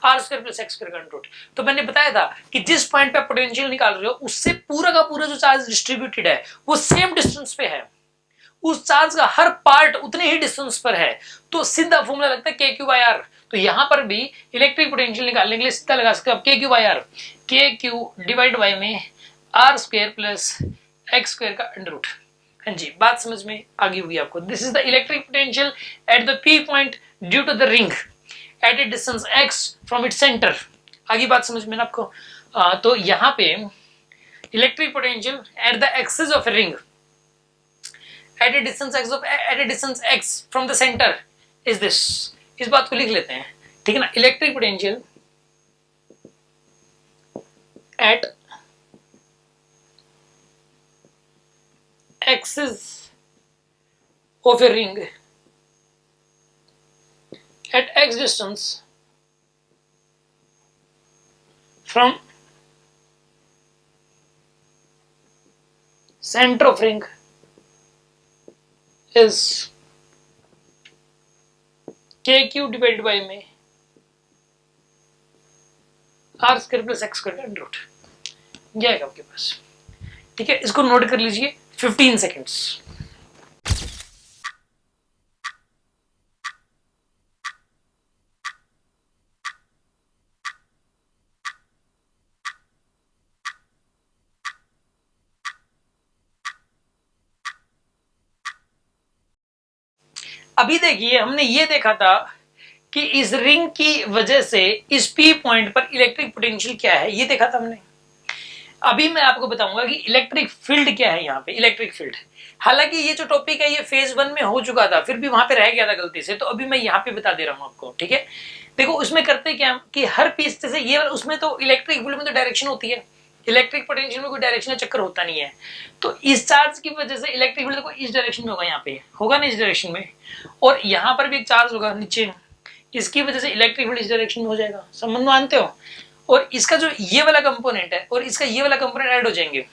R square plus X square का अंडर रूट। तो मैंने बताया था कि जिस पॉइंट पे आप पोटेंशियल निकाल रहे हो उससे पूरा का पूरा जो चार्ज डिस्ट्रीब्यूटेड है वो सेम डिस्टेंस पे है, उस चार्ज का हर पार्ट उतने ही डिस्टेंस पर है। तो सीधा फॉर्मूला लगता है के क्यू बाई आर। तो यहां पर भी इलेक्ट्रिक पोटेंशियल निकालने के लिए सीधा लगा सकते हो आप K Q by R, K Q divide by में R square plus X square का अंडर रूट। हाँ जी, बात समझ में आ गई होगी आपको। This is the electric potential at the P point due to the ring at a distance x from its centre. आगे बात समझ में ना आपको? तो यहाँ पे electric potential at the axis of a ring at a distance x from the centre is this. इस बात को लिख लेते हैं, ठीक है ना? Electric potential eight axis of a ring at x distance from center of ring is kq divided by में r square plus X square का अंडर रूट। ये आएगा आपके पास, ठीक है? इसको नोट कर लीजिए 15 सेकेंड्स। अभी देखिए, हमने ये देखा था कि इस रिंग की वजह से इस पी पॉइंट पर इलेक्ट्रिक पोटेंशियल क्या है, ये देखा था हमने। अभी मैं आपको बताऊंगा कि इलेक्ट्रिक फील्ड क्या है। यहाँ पे इलेक्ट्रिक फील्ड, हालांकि ये जो टॉपिक है ये फेज 1 में हो चुका था, फिर भी वहां पे रह गया था गलती से, तो अभी मैं यहाँ पे बता दे रहा हूँ आपको, ठीक है? देखो उसमें करते क्या कि हर पीस जैसे ये, उसमें तो इलेक्ट्रिक फील्ड में तो डायरेक्शन होती है, इलेक्ट्रिक पोटेंशियल में कोई डायरेक्शन चक्कर होता नहीं है। तो इस चार्ज की वजह से इलेक्ट्रिक फील्ड देखो इस डायरेक्शन में होगा, यहाँ पे होगा ना इस डायरेक्शन में, और यहाँ पर भी एक चार्ज होगा नीचे, इसकी वजह से इलेक्ट्रिक फील्ड इस डायरेक्शन में हो जाएगा। संबंध मानते हो? और इसका जो ये वाला कंपोनेंट है और इसका ये वाला कंपोनेंट ऐड हो जाएंगे,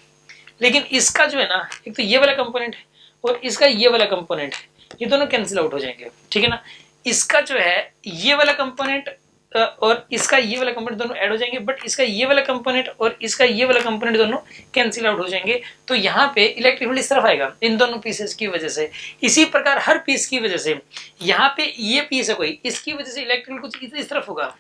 लेकिन इसका जो है ना, एक तो ये वाला कंपोनेंट और इसका ये वाला कंपोनेंट, ये दोनों कैंसिल आउट हो जाएंगे, ठीक है ना? इसका जो है ये वाला कंपोनेंट और इसका ये वाला कंपोनेंट दोनों ऐड हो जाएंगे, बट इसका ये वाला कंपोनेंट और इसका ये वाला कंपोनेंट दोनों कैंसिल आउट हो जाएंगे। तो यहाँ पे इलेक्ट्रिक फील्ड इस तरफ आएगा इन दोनों पीसेस की वजह से। इसी प्रकार हर पीस की वजह से, यहाँ पे ये पीस है कोई, इसकी वजह से इलेक्ट्रिक फील्ड कुछ इस तरफ होगा,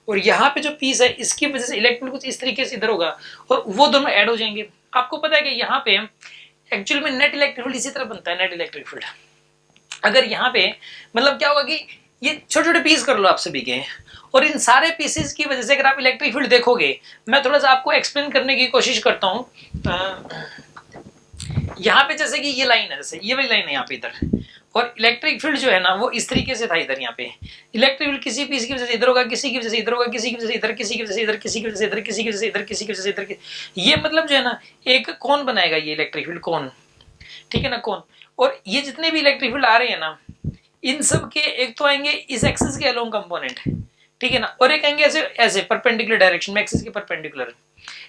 और यहाँ पे जो पीस है इसकी वजह से इलेक्ट्रिक फील्ड कुछ इस तरीके से इधर होगा, और वो दोनों ऐड हो जाएंगे। आपको पता है कि यहाँ पे एक्चुअल में नेट इलेक्ट्रिक फील्ड इसी तरह बनता है, नेट इलेक्ट्रिक फील्ड। अगर यहाँ पे मतलब क्या होगा कि ये छोटे छोटे पीस कर लो आप सभी के, और इन सारे पीसेस की वजह से अगर आप इलेक्ट्रिक फील्ड देखोगे, मैं थोड़ा सा आपको एक्सप्लेन करने की कोशिश करता हूँ। यहाँ पे जैसे कि ये लाइन है, जैसे ये वाली लाइन है यहाँ पे इधर, और इलेक्ट्रिक फील्ड जो है ना वो इस तरीके से था इधर। यहाँ पे इलेक्ट्रिक फील्ड किसी पीस की वजह से इधर होगा, किसी की वजह से इधर होगा, किसी की वजह से इधर, किसी की वजह से इधर, किसी की वजह से इधर, किसी की वजह से इधर, किसी की वजह से इधर। ये मतलब जो है ना एक कौन बनाएगा ये इलेक्ट्रिक फील्ड, कौन, ठीक है ना, कौन। और ये जितने भी इलेक्ट्रिक फील्ड आ रहे हैं ना, इन सब के एक तो आएंगे इस एक्सिस के अलोंग कंपोनेंट, ठीक है ना, और एक आएंगे ऐसे ऐसे परपेंडिकुलर डायरेक्शन में, एक्सिस के परपेंडिकुलर।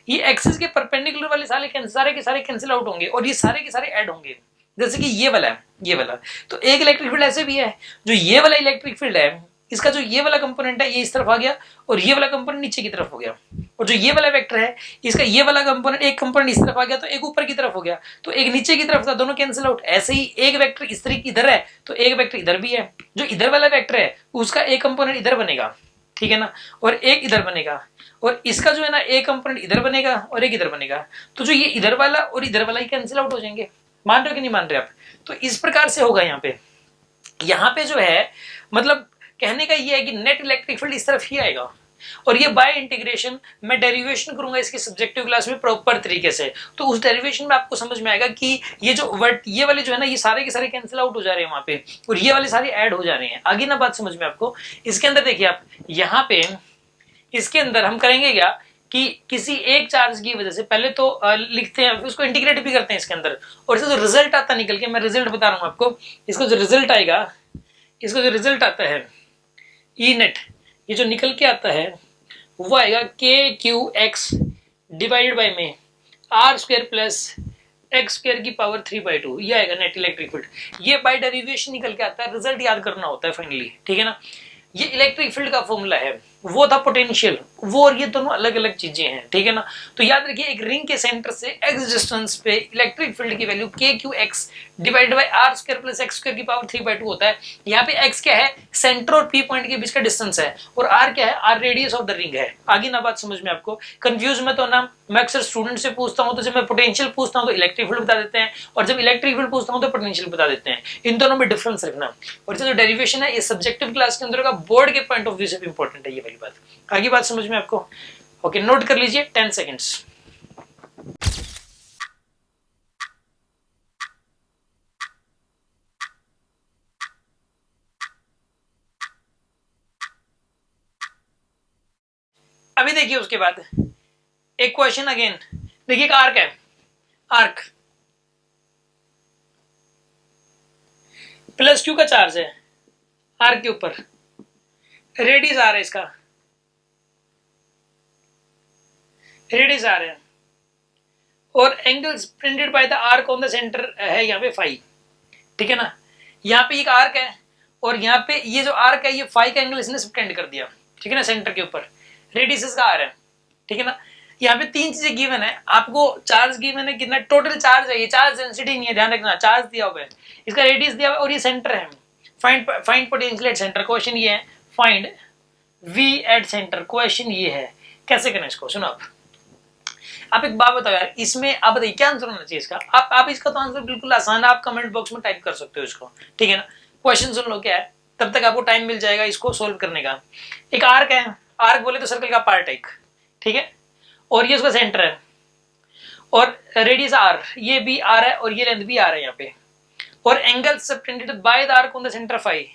ये एक्सिस के परपेंडिकुलर वाले सारे के सारे कैंसिल आउट होंगे और ये सारे के सारे ऐड होंगे। जैसे कि ये वाला है, ये वाला, तो एक इलेक्ट्रिक फील्ड ऐसे भी है, जो ये वाला इलेक्ट्रिक फील्ड है इसका जो ये वाला कंपोनेंट है ये इस तरफ आ गया और ये वाला कंपोनेंट नीचे की तरफ हो गया, और जो ये वाला वेक्टर है इसका ये वाला कंपोनेंट, एक कंपोनेंट इस तरफ आ गया तो एक ऊपर की तरफ हो गया, तो एक नीचे की तरफ था, दोनों कैंसिल आउट। ऐसे ही एक वेक्टर इस तरीके इधर है तो एक वेक्टर इधर भी है, जो इधर वाला वेक्टर है उसका एक कंपोनेंट इधर बनेगा, ठीक है ना, और एक इधर बनेगा, और इसका जो है ना एक कंपोनेंट इधर बनेगा और एक इधर बनेगा, तो जो ये इधर वाला और इधर वाला ही कैंसिल आउट हो जाएंगे। मान रहे हो कि नहीं मान रहे आप? तो इस प्रकार से होगा यहाँ पे जो है मतलब कहने का ये है कि नेट इलेक्ट्रिक फील्ड इस तरफ ही आएगा, और ये बाय इंटीग्रेशन मैं डेरिवेशन करूंगा इसकी सब्जेक्टिव क्लास में प्रॉपर तरीके से, तो उस डेरिवेशन में आपको समझ में आएगा कि ये जो वर्ड ये वाले जो है ना ये सारे के सारे कैंसिल आउट हो जा रहे हैं वहां पे, और ये वाले सारे ऐड हो जा रहे हैं। आगे ना बात समझ में आपको। इसके अंदर देखिए आप यहाँ पे इसके अंदर हम करेंगे क्या कि किसी एक चार्ज की वजह से पहले तो लिखते हैं, उसको इंटीग्रेट भी करते हैं इसके अंदर, और इसका जो रिजल्ट आता निकल के, मैं रिजल्ट बता रहा हूं आपको, इसका जो रिजल्ट आएगा, इसका जो रिजल्ट आता है ई नेट, ये जो निकल के आता है वो आएगा K Q X divided by में R square plus X square की पावर 3/2, ये आएगा नेट इलेक्ट्रिक फील्ड। ये बाय डेरिवेशन निकल के आता है, रिजल्ट याद करना होता है फाइनली, ठीक है ना। ये इलेक्ट्रिक फील्ड का फॉर्मूला है, वो था पोटेंशियल, वो और ये दोनों अलग अलग चीजें हैं, ठीक है ना। तो याद रखिए एक रिंग के सेंटर से एक्स डिस्टेंस पे इलेक्ट्रिक फील्ड की value K Q X divided by R square plus X square की पावर 3/2 होता है। यहाँ पे एक्स क्या है, सेंटर और पी पॉइंट के बीच का डिस्टेंस है, और आर क्या है, R radius of the ring है। आगे ना बात समझ में आपको, कंफ्यूज में तो ना, मैं अक्सर स्टूडेंट से पूछता हूँ तो जब मैं पोटेंशियल पूछता हूँ तो इलेक्ट्रिक फील्ड बता देते हैं, और जब इलेक्ट्रिक फील्ड पूछता हूँ तो पोटेंशियल बता देते हैं। इन दोनों में डिफरेंस रखना, और जो डेरिवेशन है ये सब्जेक्टिव क्लास के अंदर का बोर्ड के पॉइंट ऑफ व्यू से भी इंपॉर्टेंट है ये वाली बात। आगे बात समझ में आपको? ओके, नोट कर लीजिए 10 सेकेंड्स। अभी देखिए उसके बाद एक क्वेश्चन अगेन, देखिए एक आर्क है, आर्क प्लस क्यू का चार्ज है आर्क के ऊपर, रेडियस आ रहा है इसका, रेडियस आ रहा है, और angles printed by the arc on the centre है यहाँ पे फाई, ठीक है ना। यहाँ पे एक आर्क है, और यहाँ पे ये जो आर्क है ये फाई का एंगल इसने सबटेंड कर दिया, ठीक है ना, सेंटर के ऊपर, रेडियस इसका आ रहा है, ठीक है ना। यहाँ पे तीन चीजें गिवन है आपको, चार्ज गिवन है, कितना टोटल चार्ज है, ये चार्ज डेंसिटी नहीं है, ध्यान रखना, चार्ज दिया हुआ है, इसका रेडियस दिया हुआ है, और ये सेंटर है। Find potential at centre, question ये है, find V at centre, question ये है। कैसे करना इसको, सुनो आप एक बात बताओ यार, इसमें आप बताइए क्या आंसर होना चाहिए इसका। आप इसका तो आंसर बिल्कुल आसान है, आप कमेंट बॉक्स में टाइप कर सकते हो इसको, ठीक है ना। क्वेश्चन सुन लो क्या है, तब तक आपको टाइम मिल जाएगा इसको सोल्व करने का। एक आर्क है, आर्क बोले तो सर्कल का पार्ट एक, ठीक है, और ये उसका सेंटर है, और रेडियस आर, ये भी आर है, और ये लेंथ भी आर है यहाँ पे, और angle subtended by the arc on the centre phi.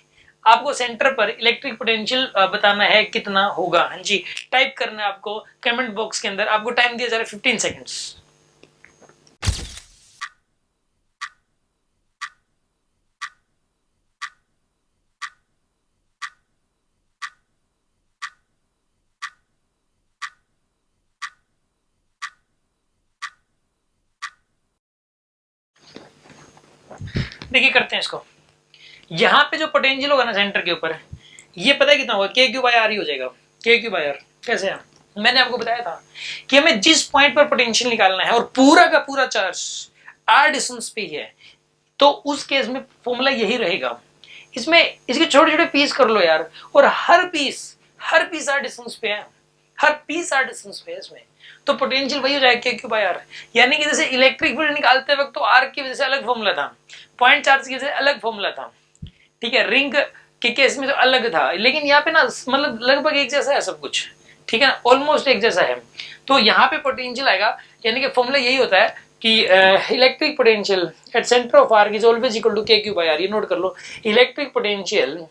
आपको सेंटर पर इलेक्ट्रिक पोटेंशियल बताना है कितना होगा, हाँ जी, टाइप करना है आपको कमेंट बॉक्स के अंदर। आपको टाइम दिया जा रहा है 15 सेकेंड्स। देखिए करते हैं इसको, यहां पे जो पोटेंशियल होगा ना सेंटर के ऊपर, ये पता है कितना होगा, के क्यू बाय आर ही हो जाएगा। के क्यू बाय आर कैसे है, मैंने आपको बताया था कि हमें जिस पॉइंट पर पोटेंशियल निकालना है और पूरा का पूरा चार्ज आर डिस्टेंस पे ही है, तो उस केस में फॉर्मूला यही रहेगा। इसमें इसके छोटे छोटे पीस कर लो यार, और हर पीस आर डिस्टेंस पे है, हर पीस आर डिस्टेंस पे है इसमें, तो पोटेंशियल वही हो जाएगा के क्यू बाय आर। यानी कि जैसे इलेक्ट्रिक फील्ड निकालते वक्त तो आर की वजह से अलग फॉर्मूला था, पॉइंट चार्ज की वजह से अलग फॉर्मूला था, ठीक है, रिंग के केस में तो अलग था, लेकिन यहाँ पे ना मतलब लगभग एक जैसा है सब कुछ, ठीक है ना, ऑलमोस्ट एक जैसा है। तो यहाँ पे पोटेंशियल आएगा, यानी कि फॉर्मूला यही होता है कि electric potential at centre of arc is always equal to K Q by R. ये नोट कर लो, electric potential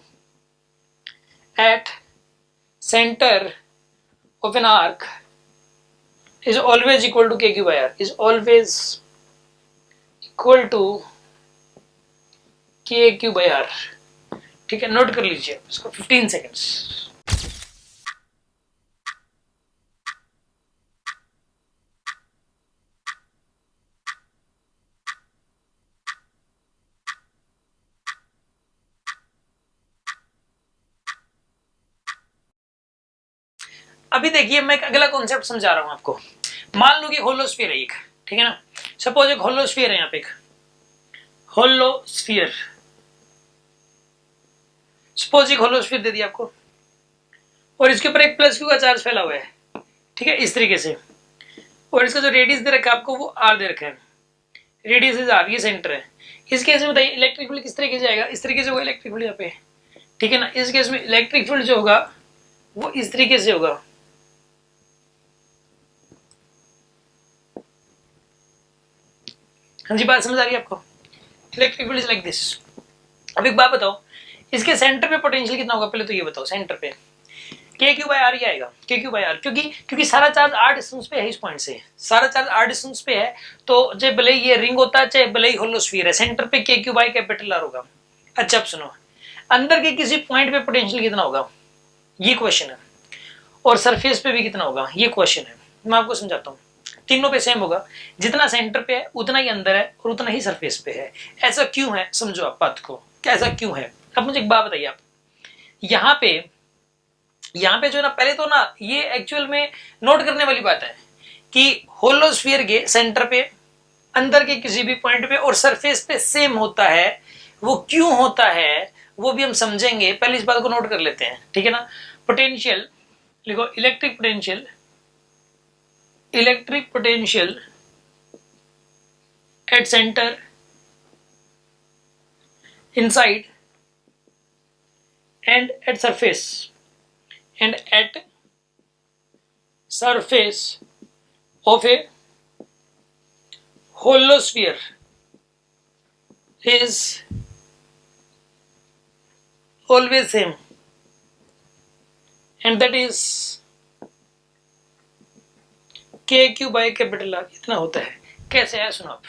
at centre of an arc is always equal to kq by r, is always equal to kq by r, ठीक है, note कर लीजिए इसको 15 seconds. अभी देखिए मैं एक अगला कॉन्सेप्ट समझा रहा हूं आपको। मान लो कि होलोस्फीयर है एक, ठीक है ना, सपोज एक होलोस्फीयर है, यहाँ पे एक होलोस्फीयर, सपोज एक होलोस्फीयर दे दिया आपको, और इसके ऊपर एक प्लस क्यू का चार्ज फैला हुआ है, ठीक है, इस तरीके से। और इसका जो रेडियस दे रखा है आपको वो आर दे रखा है, रेडियस इज आर, ये सेंटर है। इस केस में बताइए इलेक्ट्रिक फील्ड किस तरीके से आएगा, इस तरीके से होगा इलेक्ट्रिक फील्ड यहाँ पे, ठीक है ना। इस केस में इलेक्ट्रिक फील्ड जो होगा वो इस तरीके से होगा, हाँ जी, बात समझ आ रही है आपको। Electric field is like this. अब एक बात बताओ, इसके सेंटर पे पोटेंशियल कितना होगा, पहले तो ये बताओ सेंटर पे के क्यू बाई आर ही आएगा, के क्यू बाई आर, क्योंकि सारा चार्ज आर डिस्टेंस पे है, इस पॉइंट से सारा चार्ज आर डिस्टेंस पे है, तो चाहे भले ये रिंग होता है चाहे भले ही होलोस्फीयर है, सेंटर पे के क्यू बाई कैपिटल आर होगा। अच्छा अब सुनो, अंदर के किसी पॉइंट पे पोटेंशियल कितना होगा ये क्वेश्चन है, और सरफेस पे भी कितना होगा ये क्वेश्चन है। मैं आपको समझाता हूँ, तीनों पे सेम होगा, जितना सेंटर पे है उतना ही अंदर है और उतना ही सरफेस पे है। ऐसा क्यों है, समझो आप बात को, ऐसा क्यों है। अब मुझे एक बात बताइए आप, यहाँ पे जो ना, पहले तो ना ये एक्चुअल में नोट करने वाली बात है कि होलोस्फीयर के सेंटर पे, अंदर के किसी भी पॉइंट पे और सरफेस पे सेम होता है। वो क्यों होता है वो भी हम समझेंगे, पहले इस बात को नोट कर लेते हैं, ठीक है ना। पोटेंशियल लिखो, electric potential at centre, inside and at surface of a holosphere is always same, and that is k q by capital R, इतना होता है। कैसे है सुनो आप,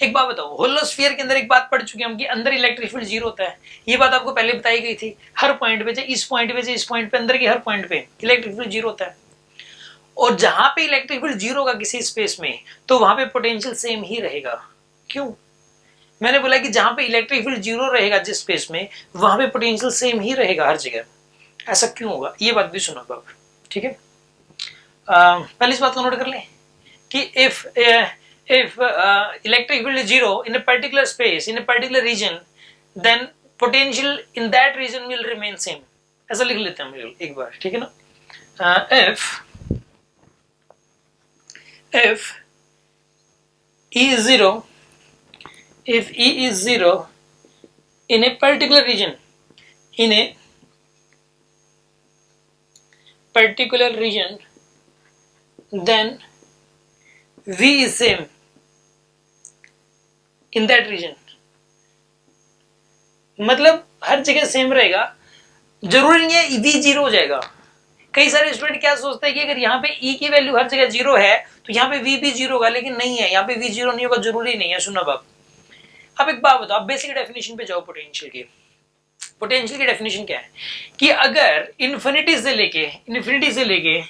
एक बात बताओ, होलोस्फीयर के अंदर एक बात पढ़ चुके हैं हम कि अंदर इलेक्ट्रिक फील्ड जीरो होता है, ये बात आपको पहले बताई गई थी। हर पॉइंट पे, इस पॉइंट पे, इस पॉइंट पे, अंदर के हर पॉइंट पे इलेक्ट्रिक फील्ड जीरो होता है। और जहां पे इलेक्ट्रिक फील्ड जीरो होगा किसी स्पेस में, तो वहां पे पोटेंशियल सेम ही रहेगा। क्यों, मैंने बोला कि जहां पे इलेक्ट्रिक फील्ड जीरो रहेगा जिस स्पेस में, वहां पे पोटेंशियल सेम ही रहेगा हर जगह। ऐसा क्यों होगा ये बात भी सुनो आप, ठीक है। पहले इस बात को नोट कर लें कि if electric field is zero in a particular space, in a particular region, then potential in that region will remain same। ऐसा लिख लेते हैं हम एक बार, ठीक है ना। if E is zero, if E is zero in a particular region, in a particular region, then V is same in that region। मतलब हर जगह सेम रहेगा, जरूरी नहीं है V जीरो हो जाएगा। कई सारे स्टूडेंट क्या सोचते हैं कि अगर यहाँ पे E की वैल्यू हर जगह जीरो है तो यहाँ पे V भी जीरो होगा, लेकिन नहीं है, यहाँ पे V जीरो नहीं होगा, जरूरी नहीं है। सुनो अब एक बात बताओ, आप बेसिक डेफिनेशन पे जाओ पोटेंशियल की। पोटेंशियल की डेफिनेशन क्या है कि अगर इन्फिनिटी से लेके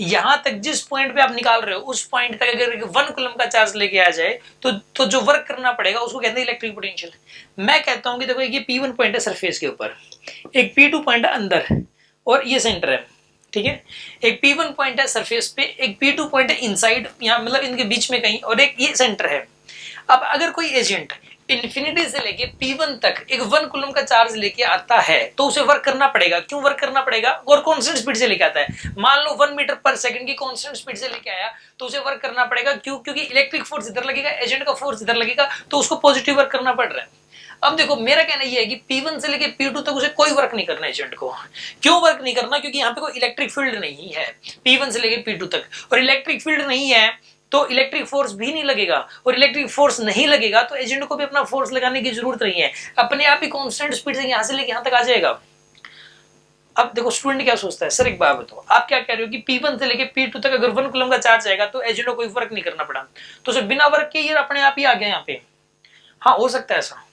यहां तक जिस पॉइंट पे आप निकाल रहे हो उस पॉइंट तक अगर 1 कूलम का चार्ज लेके आ जाए तो जो वर्क करना पड़ेगा उसको कहते हैं इलेक्ट्रिक पोटेंशियल। मैं कहता हूं कि देखो ये P1 पॉइंट है सरफेस के ऊपर, एक P2 पॉइंट है अंदर, और ये सेंटर है, ठीक है। एक P1 पॉइंट है सरफेस पे, एक P2 पॉइंट है इनसाइड, यहाँ मतलब इनके बीच में कहीं, और एक ये सेंटर है। अब अगर कोई एजेंट इन्फिनिटी से लेके P1 तक एक 1 कूलम का चार्ज लेके आता है तो उसे वर्क करना पड़ेगा। क्यों वर्क करना पड़ेगा, और कांस्टेंट स्पीड से लेके आता है। मान लो 1 मीटर पर सेकंड की कांस्टेंट स्पीड से लेके आया तो उसे वर्क करना पड़ेगा। क्यों, क्योंकि इलेक्ट्रिक फोर्स इधर लगेगा, एजेंट का फोर्स इधर लगेगा, तो उसको पॉजिटिव वर्क करना पड़ रहा है। अब देखो मेरा कहना यह है कि P1 से लेके P2 तक उसे कोई वर्क नहीं करना एजेंट को। क्यों वर्क नहीं करना, क्योंकि यहाँ पे कोई इलेक्ट्रिक फील्ड नहीं है P1 से लेके P2 तक, और इलेक्ट्रिक फील्ड नहीं है तो इलेक्ट्रिक फोर्स भी नहीं लगेगा, और इलेक्ट्रिक फोर्स नहीं लगेगा तो एजेंट को भी अपना फोर्स लगाने की जरूरत नहीं है, अपने आप ही कांस्टेंट स्पीड से यहां से लेके यहां तक आ जाएगा। अब देखो स्टूडेंट क्या सोचता है, सर एक बात बताओ, आप क्या कह रहे हो कि P1 से लेके P2 तक अगर 1 कूलम का चार्ज आएगा तो एजेंट को कोई वर्क नहीं करना पड़ा, तो उसे बिना वर्क के ये अपने आप ही आ गया यहाँ पे। हाँ हो सकता है, ऐसा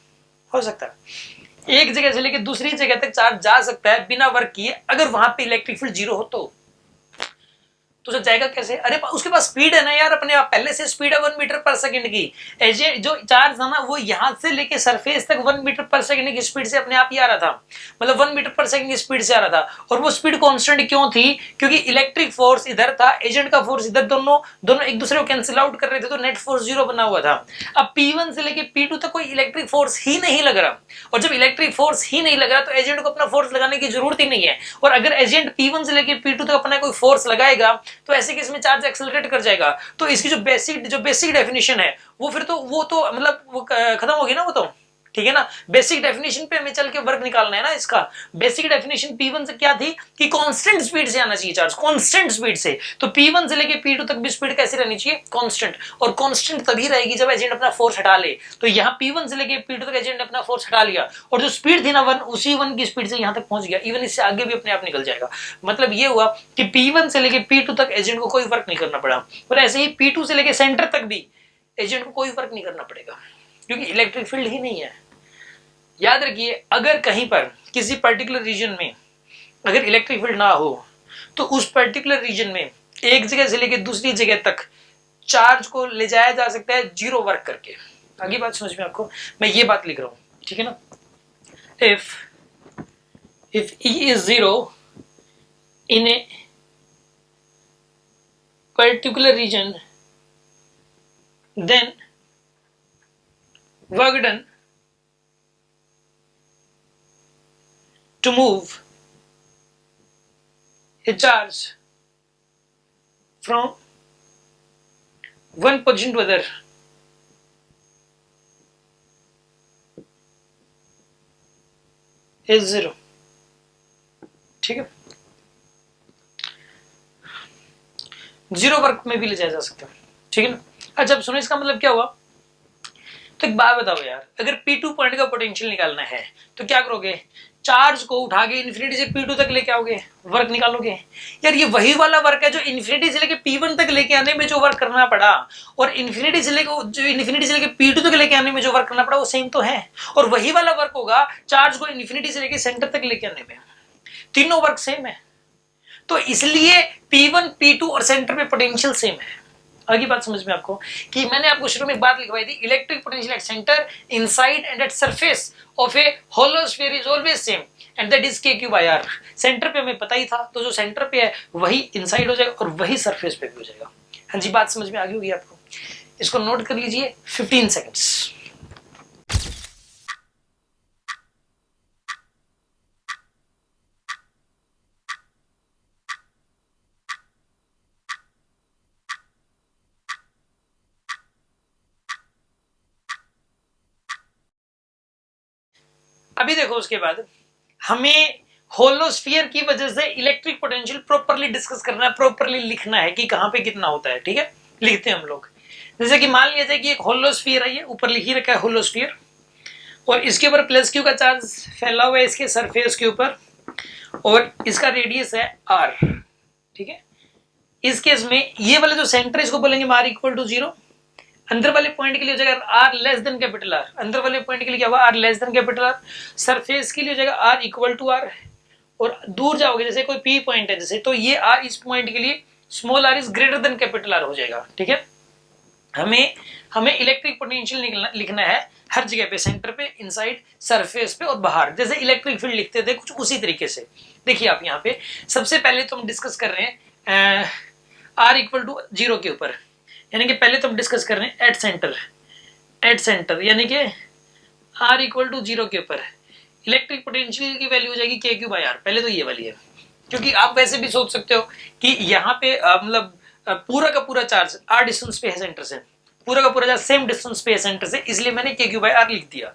हो सकता है, एक जगह से लेके दूसरी जगह तक चार्ज जा सकता है बिना वर्क किए, अगर वहां पे इलेक्ट्रिक फील्ड जीरो हो तो तो उसे जाएगा कैसे? अरे उसके पास स्पीड है ना यार, अपने आप पहले से स्पीड है 1 मीटर पर सेकंड की। एजेंट जो चार्ज था ना वो यहां से लेके सरफेस तक 1 मीटर पर सेकंड की स्पीड से अपने आप ही आ रहा था, मतलब 1 मीटर पर सेकंड की स्पीड से आ रहा था। और वो स्पीड कांस्टेंट क्यों थी? क्योंकि इलेक्ट्रिक फोर्स इधर था, एजेंट का फोर्स इधर, दोनों दोनों एक दूसरे को कैंसिल आउट कर रहे थे, तो नेट फोर्स 0 बना हुआ था। अब P1 से लेके P2 तक कोई इलेक्ट्रिक फोर्स ही नहीं लग रहा, और जब इलेक्ट्रिक फोर्स ही नहीं लग रहा तो एजेंट को अपना फोर्स लगाने की जरूरत ही नहीं है। और अगर एजेंट P1 से लेके P2 तक अपना कोई फोर्स लगाएगा तो ऐसे केस में चार्ज एक्सेलरेट कर जाएगा। तो इसकी जो बेसिक डेफिनेशन है वो फिर तो वो तो मतलब वो खत्म होगी ना, वो तो ठीक है ना। बेसिक डेफिनेशन पे हमें चल के वर्क निकालना है ना। इसका बेसिक डेफिनेशन P1 से क्या थी कि कांस्टेंट स्पीड से आना चाहिए चार्ज, कांस्टेंट स्पीड से। तो P1 से लेके P2 तक भी स्पीड कैसे रहनी चाहिए? कांस्टेंट। और कांस्टेंट तभी रहेगी जब एजेंट अपना फोर्स हटा ले। तो यहाँ P1 से लेके P2 तक एजेंट ने अपना फोर्स हटा लिया, और जो स्पीड थी ना 1, उसी 1 की स्पीड से यहाँ तक पहुंच गया। इवन इससे आगे भी अपने आप निकल जाएगा। मतलब ये हुआ कि P1 से लेके P2 तक एजेंट को कोई वर्क नहीं करना पड़ा, और ऐसे ही P2 से लेके सेंटर तक भी एजेंट को कोई वर्क नहीं करना पड़ेगा, क्योंकि इलेक्ट्रिक फील्ड ही नहीं है। याद रखिए, अगर कहीं पर किसी पर्टिकुलर रीजन में अगर इलेक्ट्रिक फील्ड ना हो तो उस पर्टिकुलर रीजन में एक जगह से लेकर दूसरी जगह तक चार्ज को ले जाया जा सकता है 0 वर्क करके। आगे बात समझ में आपको? मैं ये बात लिख रहा हूं, ठीक है ना। If E is 0 in a particular region, then work done to move a charge from one position to other is 0। ठीक है, 0 वर्क में भी ले जाया जा सकता है, ठीक है ना। अच्छा अब सुनो, इसका मतलब क्या हुआ? तो एक बात बताओ यार, अगर P2 पॉइंट का पोटेंशियल निकालना है तो क्या करोगे? चार्ज को उठा के इन्फिनिटी से P2 तक लेके आओगे, वर्क निकालोगे। यार ये वही वाला वर्क है जो इन्फिनिटी से लेके P1 तक लेके आने में जो वर्क करना पड़ा, और इन्फिनिटी से लेके P2 तक लेके आने में जो वर्क करना पड़ा वो सेम तो है। और वही वाला वर्क होगा चार्ज को इन्फिनिटी से लेके सेंटर तक लेके आने में, तीनों वर्क सेम है। तो इसलिए P1, P2 और सेंटर पे पोटेंशियल सेम है। आगे बात समझ में आपको? कि मैंने आपको शुरू में एक बात लिखवाई थी, electric potential at centre, inside and at surface of a hollow sphere is always same and that is K⁻R। Centre पे हमें पता ही था, तो जो सेंटर पे है वही इनसाइड हो जाएगा और वही सरफेस पे भी हो जाएगा। हाँ जी, बात समझ में आ गई होगी आपको? इसको नोट कर लीजिए, 15 सेकेंड्स। अभी देखो, उसके बाद हमें होलोस्फीयर की वजह से इलेक्ट्रिक पोटेंशियल प्रॉपर्ली डिस्कस करना है, प्रॉपर्ली लिखना है कि कहां पे कितना होता है। ठीक है, लिखते हैं हम लोग। जैसे कि मान लिया जाए कि एक होलोस्फीयर है, ये ऊपर लिख ही रखा है होलोस्फीयर, और इसके ऊपर प्लस क्यू का चार्ज फैला हुआ है इसके सरफेस के ऊपर, और इसका रेडियस है r। ठीक है, इस केस में ये वाले जो सेंटर इसको बोलेंगे r इक्वल टू 0। अंदर वाले पॉइंट के लिए हो जाएगा r less than capital R। अंदर वाले पॉइंट के लिए क्या होगा? r less than capital R। Surface के लिए हो जाएगा r इक्वल टू R। और दूर जाओगे, जैसे कोई P पॉइंट है जैसे, तो ये r इस पॉइंट के लिए small r is greater than capital R हो जाएगा। ठीक है, हमें इलेक्ट्रिक पोटेंशियल लिखना है हर जगह पे, सेंटर पे, इनसाइड, सरफेस पे और बाहर। जैसे इलेक्ट्रिक फील्ड लिखते थे कुछ उसी तरीके से। देखिए आप यहाँ पे सबसे पहले तो हम डिस्कस कर रहे हैं r इक्वल टू 0 के ऊपर, यानी कि पहले तो हम डिस्कस कर रहे हैं एट सेंटर यानी कि r इक्वल टू 0 के ऊपर इलेक्ट्रिक पोटेंशियल की वैल्यू हो जाएगी K⁻R। पहले तो ये वाली है, क्योंकि आप वैसे भी सोच सकते हो कि यहाँ पे मतलब पूरा का पूरा चार्ज r डिस्टेंस पे है सेंटर से, पूरा का पूरा चार्ज सेम डिस्टेंस पे है सेंटर से, इसलिए मैंने K⁻R लिख दिया।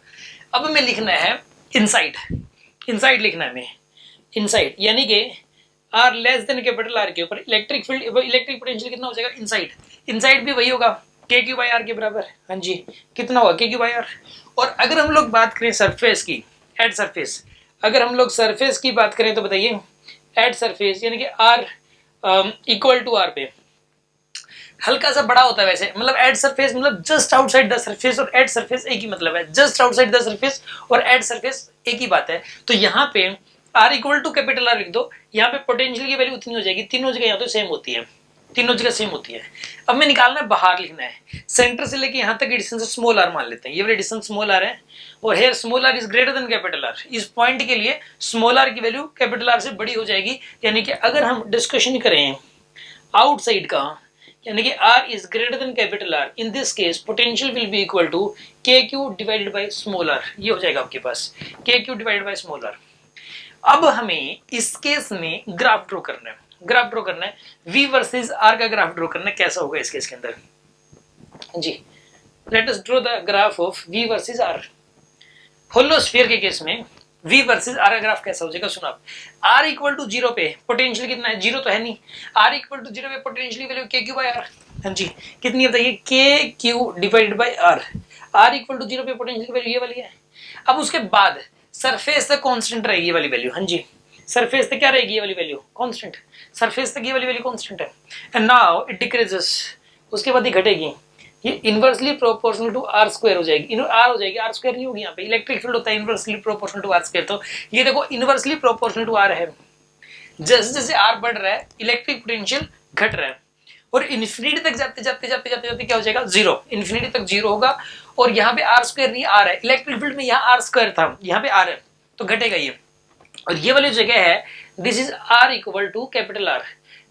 अब हमें लिखना है इनसाइड लिखना है हमें, इनसाइड यानी कि r less than capital R के ऊपर इलेक्ट्रिक पोटेंशियल कितना हो जाएगा? इनसाइड भी वही होगा K⁻R के बराबर। हाँ जी, कितना होगा? K⁻R। और अगर हम लोग बात करें सरफेस की, एट सरफेस, अगर हम लोग सरफेस की बात करें तो बताइए, एट सरफेस यानी कि r इक्वल टू R पे हल्का सा बड़ा होता है वैसे, मतलब एट सरफेस मतलब जस्ट आउटसाइड द सरफेस, और एट सरफेस एक ही मतलब है, जस्ट आउटसाइड द सरफेस और एट सरफेस एक ही बात है। तो यहाँ पे r equal to capital R लिख दो, यहाँ पे पोटेंशियल की वैल्यू उतनी हो जाएगी, तीनों जगह यहाँ तो सेम होती है। तीनों जगह सेम होती है। अब मैं निकालना है, बाहर लिखना है, सेंटर से लेके यहाँ तक की डिस्टेंस स्मॉल आर मान लेते हैं, ये वाली डिस्टेंस स्मॉल आर है और here small R is greater than capital R. इस पॉइंट के लिए स्मॉल आर की वैल्यू कैपिटल आर से बड़ी हो जाएगी, यानी कि अगर हम डिस्कशन करें आउटसाइड का, यानी कि r is greater than capital R, in this case potential will be equal to KQ divided by small r। ये हो जाएगा आपके पास KQ divided by small r। अब हमें इस केस में ग्राफ ड्रॉ करना है, ग्राफ ड्रॉ करना है, V वर्सेस R का ग्राफ ड्रॉ करना है। कैसा होगा इस केस के अंदर जी, let us draw the graph of V versus R। Hollow sphere के केस में V वर्सेस R का ग्राफ कैसा हो जाएगा, सुनो आप। R इक्वल टू 0 पे पोटेंशियल कितना है, 0 तो है नहीं, R इक्वल टू 0 पे potential value KQ by R। हाँ जी, कितनी बताइए, KQ divided by R। R equal to 0 पे पोटेंशियल वैल्यू ये वाली है। अब उसके बाद सरफेस तक कांस्टेंट रहेगी ये वाली वैल्यू। हाँ जी, सरफेस तक क्या रहेगी ये वाली वैल्यू, कांस्टेंट। सरफेस तक ये वाली वैल्यू कांस्टेंट है एंड नाउ इट डिक्रीजेस, उसके बाद ये घटेगी, ये inversely proportional to R square हो जाएगी, आर हो जाएगी, आर स्क्वायर नहीं होगी यहाँ पे, इलेक्ट्रिक फील्ड होता है inversely proportional to R square. तो ये देखो इनवर्सली प्रोपोर्शनल टू आर है, जैसे जैसे आर बढ़ रहा है इलेक्ट्रिक पोटेंशियल घट रहा है और इन्फिनिटी तक जाते जाते जाते जाते जाते क्या हो जाएगा, जीरो, इन्फिनिटी तक जीरो होगा। और यहाँ पे आर स्क्वायर नहीं, आर है, इलेक्ट्रिक फील्ड में यहाँ आर स्क्वायर था, यहाँ पे आर है, तो घटेगा ये। और ये वाली जगह है, this is R equal to capital R.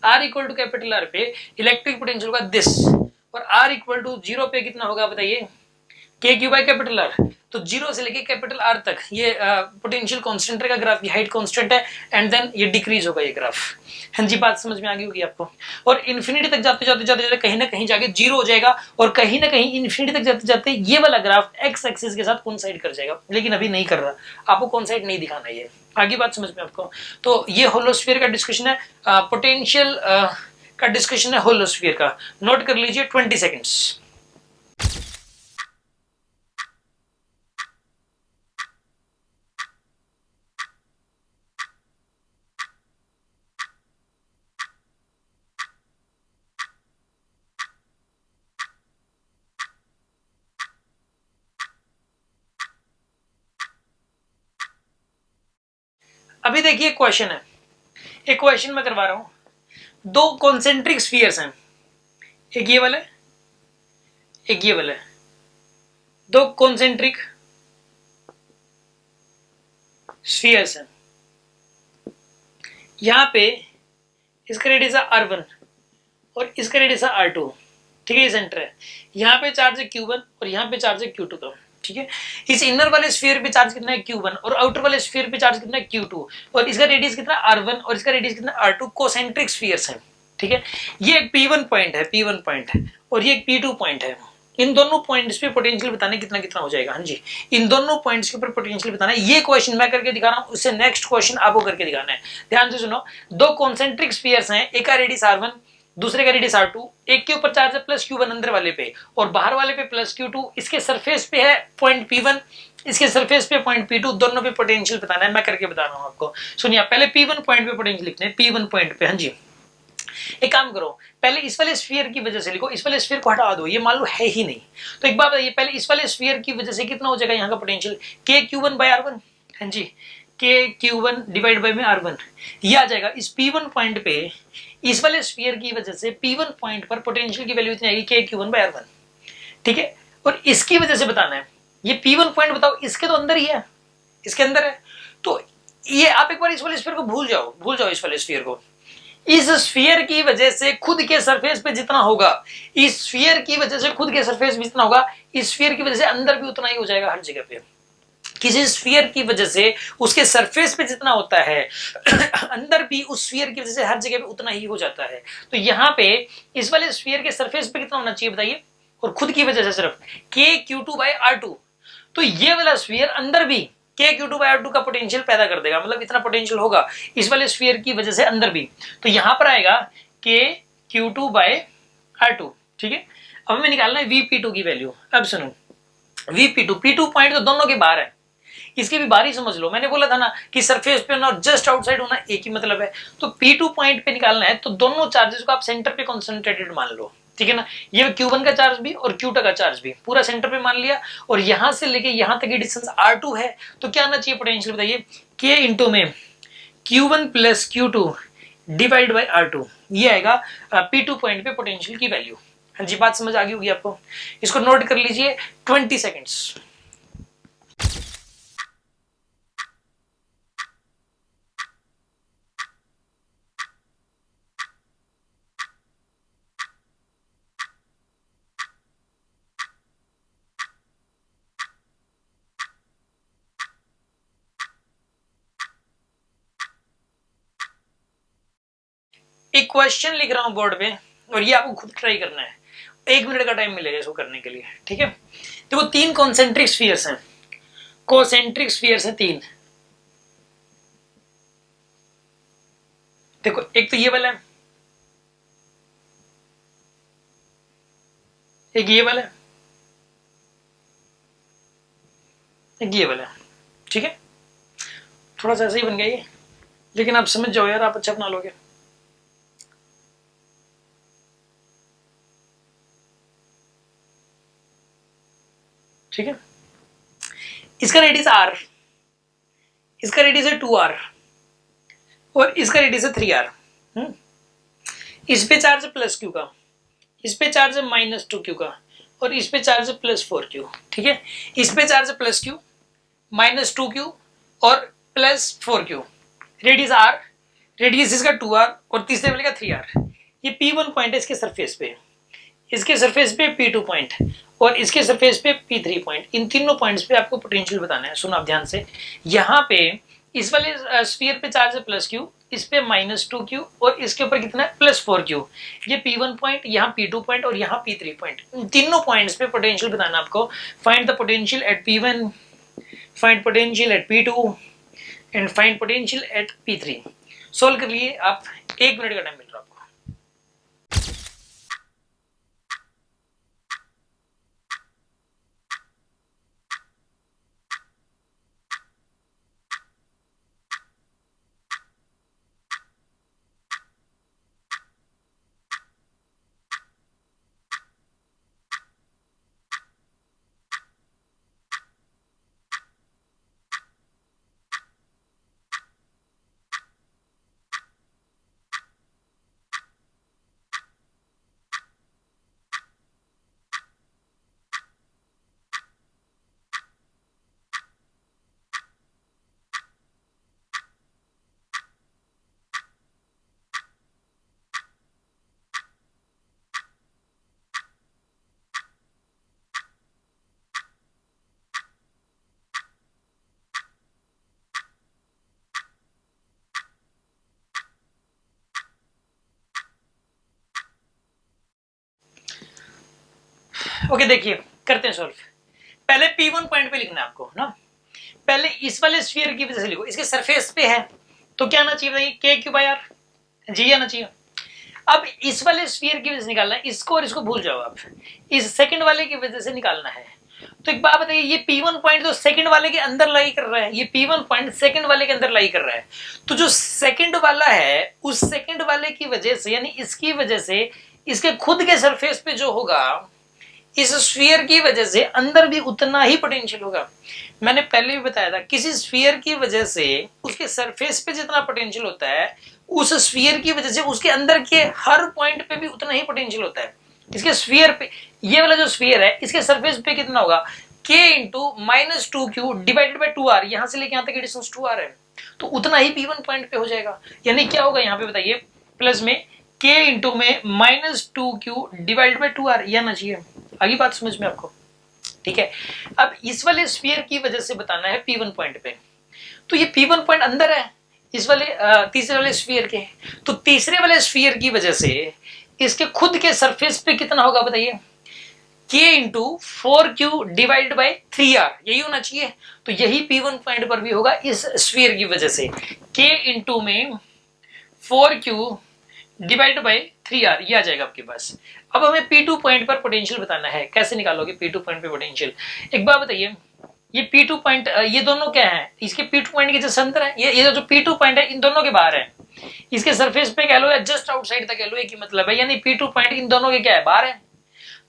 R equal to capital R पे इलेक्ट्रिक पोटेंशियल होगा दिस, और आर इक्वल टू 0 पे कितना होगा बताइए, KQ बाय कैपिटल आर। तो 0 से लेके कैपिटल आर तक ये पोटेंशियल कांस्टेंट का ग्राफ, ये हाइट कांस्टेंट है एंड देन ये डिक्रीज होगा ये ग्राफ। हाँ जी, बात समझ में आ गई होगी आपको। और इन्फिनिटी तक जाते जाते जाते जाते कहीं ना कहीं जाके 0 हो जाएगा और कहीं ना कहीं इन्फिनिटी तक जाते जाते ये वाला ग्राफ एक्स एक्सिस के साथ कोइंसाइड कर जाएगा, लेकिन अभी नहीं कर रहा, आपको कोइंसाइड नहीं दिखाना है, आगे बात समझ में आपको। तो ये होलोस्फीयर का डिस्कशन है, पोटेंशियल का डिस्कशन है होलोस्फीयर का, नोट कर लीजिए 20 सेकेंड्स। अभी देखिए क्वेश्चन है, एक क्वेश्चन मैं करवा रहा हूं, दो कॉन्सेंट्रिक स्फीयर्स हैं, एक ये वाला एक ये वाला, दो कॉन्सेंट्रिक स्फीयर्स हैं। यहां पे इसका रेडियस है r1 और इसका रेडियस है r2, ठीक है, ये सेंटर है। यहाँ पे चार्ज है Q1 और यहाँ पे चार्ज है Q2 का, ठीक है। इस इनर वाले स्फीयर पे चार्ज कितना है Q1 और आउटर वाले स्फीयर पे चार्ज कितना है Q2 और इसका रेडियस कितना R1 और इसका रेडियस कितना R2, कोसेंट्रिक स्फीयर्स हैं, ठीक है। ये एक P1 पॉइंट है, P1 पॉइंट है और ये एक P2 पॉइंट है। इन दोनों पॉइंट्स पे पोटेंशियल बताने कितना कितना हो जाएगा। हाँ जी, इन दोनों पॉइंट्स के ऊपर पोटेंशियल बताना है। ये क्वेश्चन मैं करके दिखा रहा हूं, उससे नेक्स्ट क्वेश्चन आपको करके दिखाना है। ध्यान से सुनो, दो कॉन्सेंट्रिक स्फीयर्स हैं, एक का रेडियस R1 दूसरे का रेडियस R2, एक के ऊपर चार्ज है प्लस Q1 अंदर वाले पे और बाहर वाले पे प्लस Q2, इसके सरफेस पे है पॉइंट P1, इसके सरफेस पे पॉइंट P2, दोनों पे पोटेंशियल बताना है, मैं करके बता रहा हूं आपको। सुनिए, पहले P1 पॉइंट पे पोटेंशियल लिखते हैं, P1 पॉइंट पे। हाँ जी, एक काम करो, पहले इस वाले स्फीयर की वजह से लिखो, इस वाले स्फीयर को हटा दो, ये मान लो है ही नहीं। तो एक बात बताइए, पहले इस वाले स्फीयर की वजह से कितना हो जाएगा यहाँ का पोटेंशियल, KQ1 बाय R1। हाँ जी, KQ1 डिवाइड बाय में R1, ये आ जाएगा। इस P1 पॉइंट पे इस वाले स्फीयर की वजह से P1 पॉइंट पर पोटेंशियल की वैल्यू इतनी आएगी KQ1 बाय R1, ठीक है। और इसकी वजह से बताना है, ये P1 पॉइंट बताओ, इसके तो अंदर ही है, इसके अंदर है। तो ये आप एक बार इस वाले स्फीयर को भूल जाओ इस वाले स्फीयर को। इस स्फीयर की वजह से खुद के सरफेस पे जितना होगा, इस स्फीयर की वजह से खुद के सरफेस पे जितना होगा, इस स्फीयर की वजह से अंदर भी उतना ही हो जाएगा हर जगह पे। किसी स्फीयर की वजह से उसके सरफेस पे जितना होता है अंदर भी उस स्फीयर की वजह से हर जगह पे उतना ही हो जाता है। तो यहाँ पे इस वाले स्फीयर के सरफेस पे कितना होना चाहिए बताइए, और खुद की वजह से सिर्फ KQ2 बाय R2। तो ये वाला स्फीयर अंदर भी KQ2 बाय R2 का पोटेंशियल पैदा कर देगा, मतलब इतना पोटेंशियल होगा इस वाले स्फीयर की वजह से अंदर भी। तो यहां पर आएगा KQ2 बाय R2, ठीक है। अब हमें निकालना है VP2 की वैल्यू। अब सुनो, VP2, P2 पॉइंट तो दोनों के बाहर है, इसके भी बाहर ही समझ लो। मैंने बोला था ना कि सरफेस पे होना और जस्ट आउटसाइड होना एक ही मतलब है। तो P2 पॉइंट पे निकालना है, तो दोनों चार्जेस को आप सेंटर पे कॉन्सेंट्रेटेड मान लो, ठीक है ना। ये Q1 का चार्ज भी और Q2 का चार्ज भी पूरा सेंटर पे मान लिया, और यहां से लेके यहां तक की डिस्टेंस R2 है। तो क्या आना चाहिए पोटेंशियल बताइए, K इंटू में Q1 plus Q2 divide by R2, ये आएगा P2 पॉइंट पे पोटेंशियल की वैल्यू। हाँ जी, बात समझ आ गई होगी आपको। इसको नोट कर लीजिए 20 सेकेंड्स। एक क्वेश्चन लिख रहा हूं बोर्ड पे और ये आपको खुद ट्राई करना है, 1 मिनट का टाइम मिलेगा इसको करने के लिए, ठीक है। देखो 3 कॉन्सेंट्रिक स्फीयर्स हैं, कॉन्सेंट्रिक स्फीयर्स हैं 3। देखो एक तो ये वाला है, एक ये वाला है, एक ये वाला है, ठीक है। थोड़ा सा ऐसे ही बन गया ये, लेकिन आप समझ जाओ यार, आप अच्छा बना लोगे। ठीक है, इसका रेडियस R, इसका रेडियस है 2R और इसका रेडियस है 3R। इस पे चार्ज है प्लस Q का, इस पे चार्ज है -2Q का और इस पे चार्ज है +4Q, ठीक है। इस पे चार्ज है +Q, -2Q और +4Q। रेडियस R, रेडियस इसका 2R और तीसरे वाले का 3R। ये P1 पॉइंट है इसके सरफेस पे, इसके सरफेस पे P2 पॉइंट और इसके सरफेस पे P3 पॉइंट। इन तीनों पॉइंट्स पे आपको पोटेंशियल बताना है। सुनो आप ध्यान से, यहाँ पे इस वाले स्फीयर पे चार्ज है +Q, इस पे -2Q और इसके ऊपर कितना है +4Q। ये P1 पॉइंट, यहाँ P2 पॉइंट और यहाँ P3 पॉइंट। इन तीनों पॉइंट्स पे पोटेंशियल बताना आपको। Find the potential at P1, find potential eight P2 and find potential eight P3। Solve कर लिए आप, 1 मिनट का टाइम मिल रहा है आपको। ओके देखिए, करते हैं सॉल्व। पहले P1 पॉइंट पे लिखना है आपको ना। पहले इस वाले स्फीयर की वजह से लिखो, इसके सरफेस पे है तो क्या आना चाहिए बताइए, K/R, जी आना चाहिए। अब इस वाले स्फीयर की वजह से निकालना है, इसको और इसको भूल जाओ आप, इस सेकंड वाले की वजह से निकालना है। तो एक बात बताइए, ये P1 पॉइंट तो सेकंड वाले के अंदर लाई कर रहा है, ये P1 पॉइंट सेकंड वाले के अंदर लाई कर रहा है। तो जो सेकंड वाला है उस सेकंड वाले की वजह से, यानी इसकी वजह से, इसके खुद के सरफेस पे जो होगा, इस स्फीयर की वजह से अंदर भी उतना ही पोटेंशियल होगा। मैंने पहले भी बताया था, किसी स्फीयर की वजह से उसके सरफेस पे जितना पोटेंशियल होता है, उस स्फीयर की वजह से उसके अंदर के हर पॉइंट पे भी उतना ही पोटेंशियल होता है। इसके स्फीयर पे, ये वाला जो स्फीयर है, इसके सरफेस पे कितना होगा, K into -2Q divided by 2R, यहां से लेके यहां तक डिस्टेंस 2R है, तो उतना ही P1 पॉइंट पे हो जाएगा। यानी क्या होगा यहाँ पे बताइए, प्लस में K इंटू में -2Q डिवाइडेड बाई 2R, यह आना चाहिए। आगे बात समझ में आपको, ठीक है। अब इस वाले स्फीयर की वजह से बताना है P1 पॉइंट पे, तो ये P1 पॉइंट अंदर है इस वाले तीसरे वाले स्फीयर के, तो तीसरे वाले स्फीयर की वजह से इसके खुद के सरफेस पे कितना होगा बताइए, K into 4Q divide by 3R, यही होना चाहिए। तो यही P1 पॉइंट पर भी होगा इस स्फीयर की वजह से, K इंटू में 4Q डिवाइड बाई 3R, ये आ जाएगा आपके पास। अब हमें P2 पॉइंट पर पोटेंशियल बताना है, कैसे निकालोगे P2 पॉइंट पे पोटेंशियल। एक बात बताइए, ये P2 पॉइंट, ये दोनों क्या है, इसके P2 पॉइंट के जैसे अंतर है, ये जो P2 पॉइंट है इन दोनों के बाहर है, इसके सरफेस पे कह लो या जस्ट आउटसाइड तक कह लो, एक ही मतलब है। यानी P2 पॉइंट इन दोनों के क्या है, बाहर है।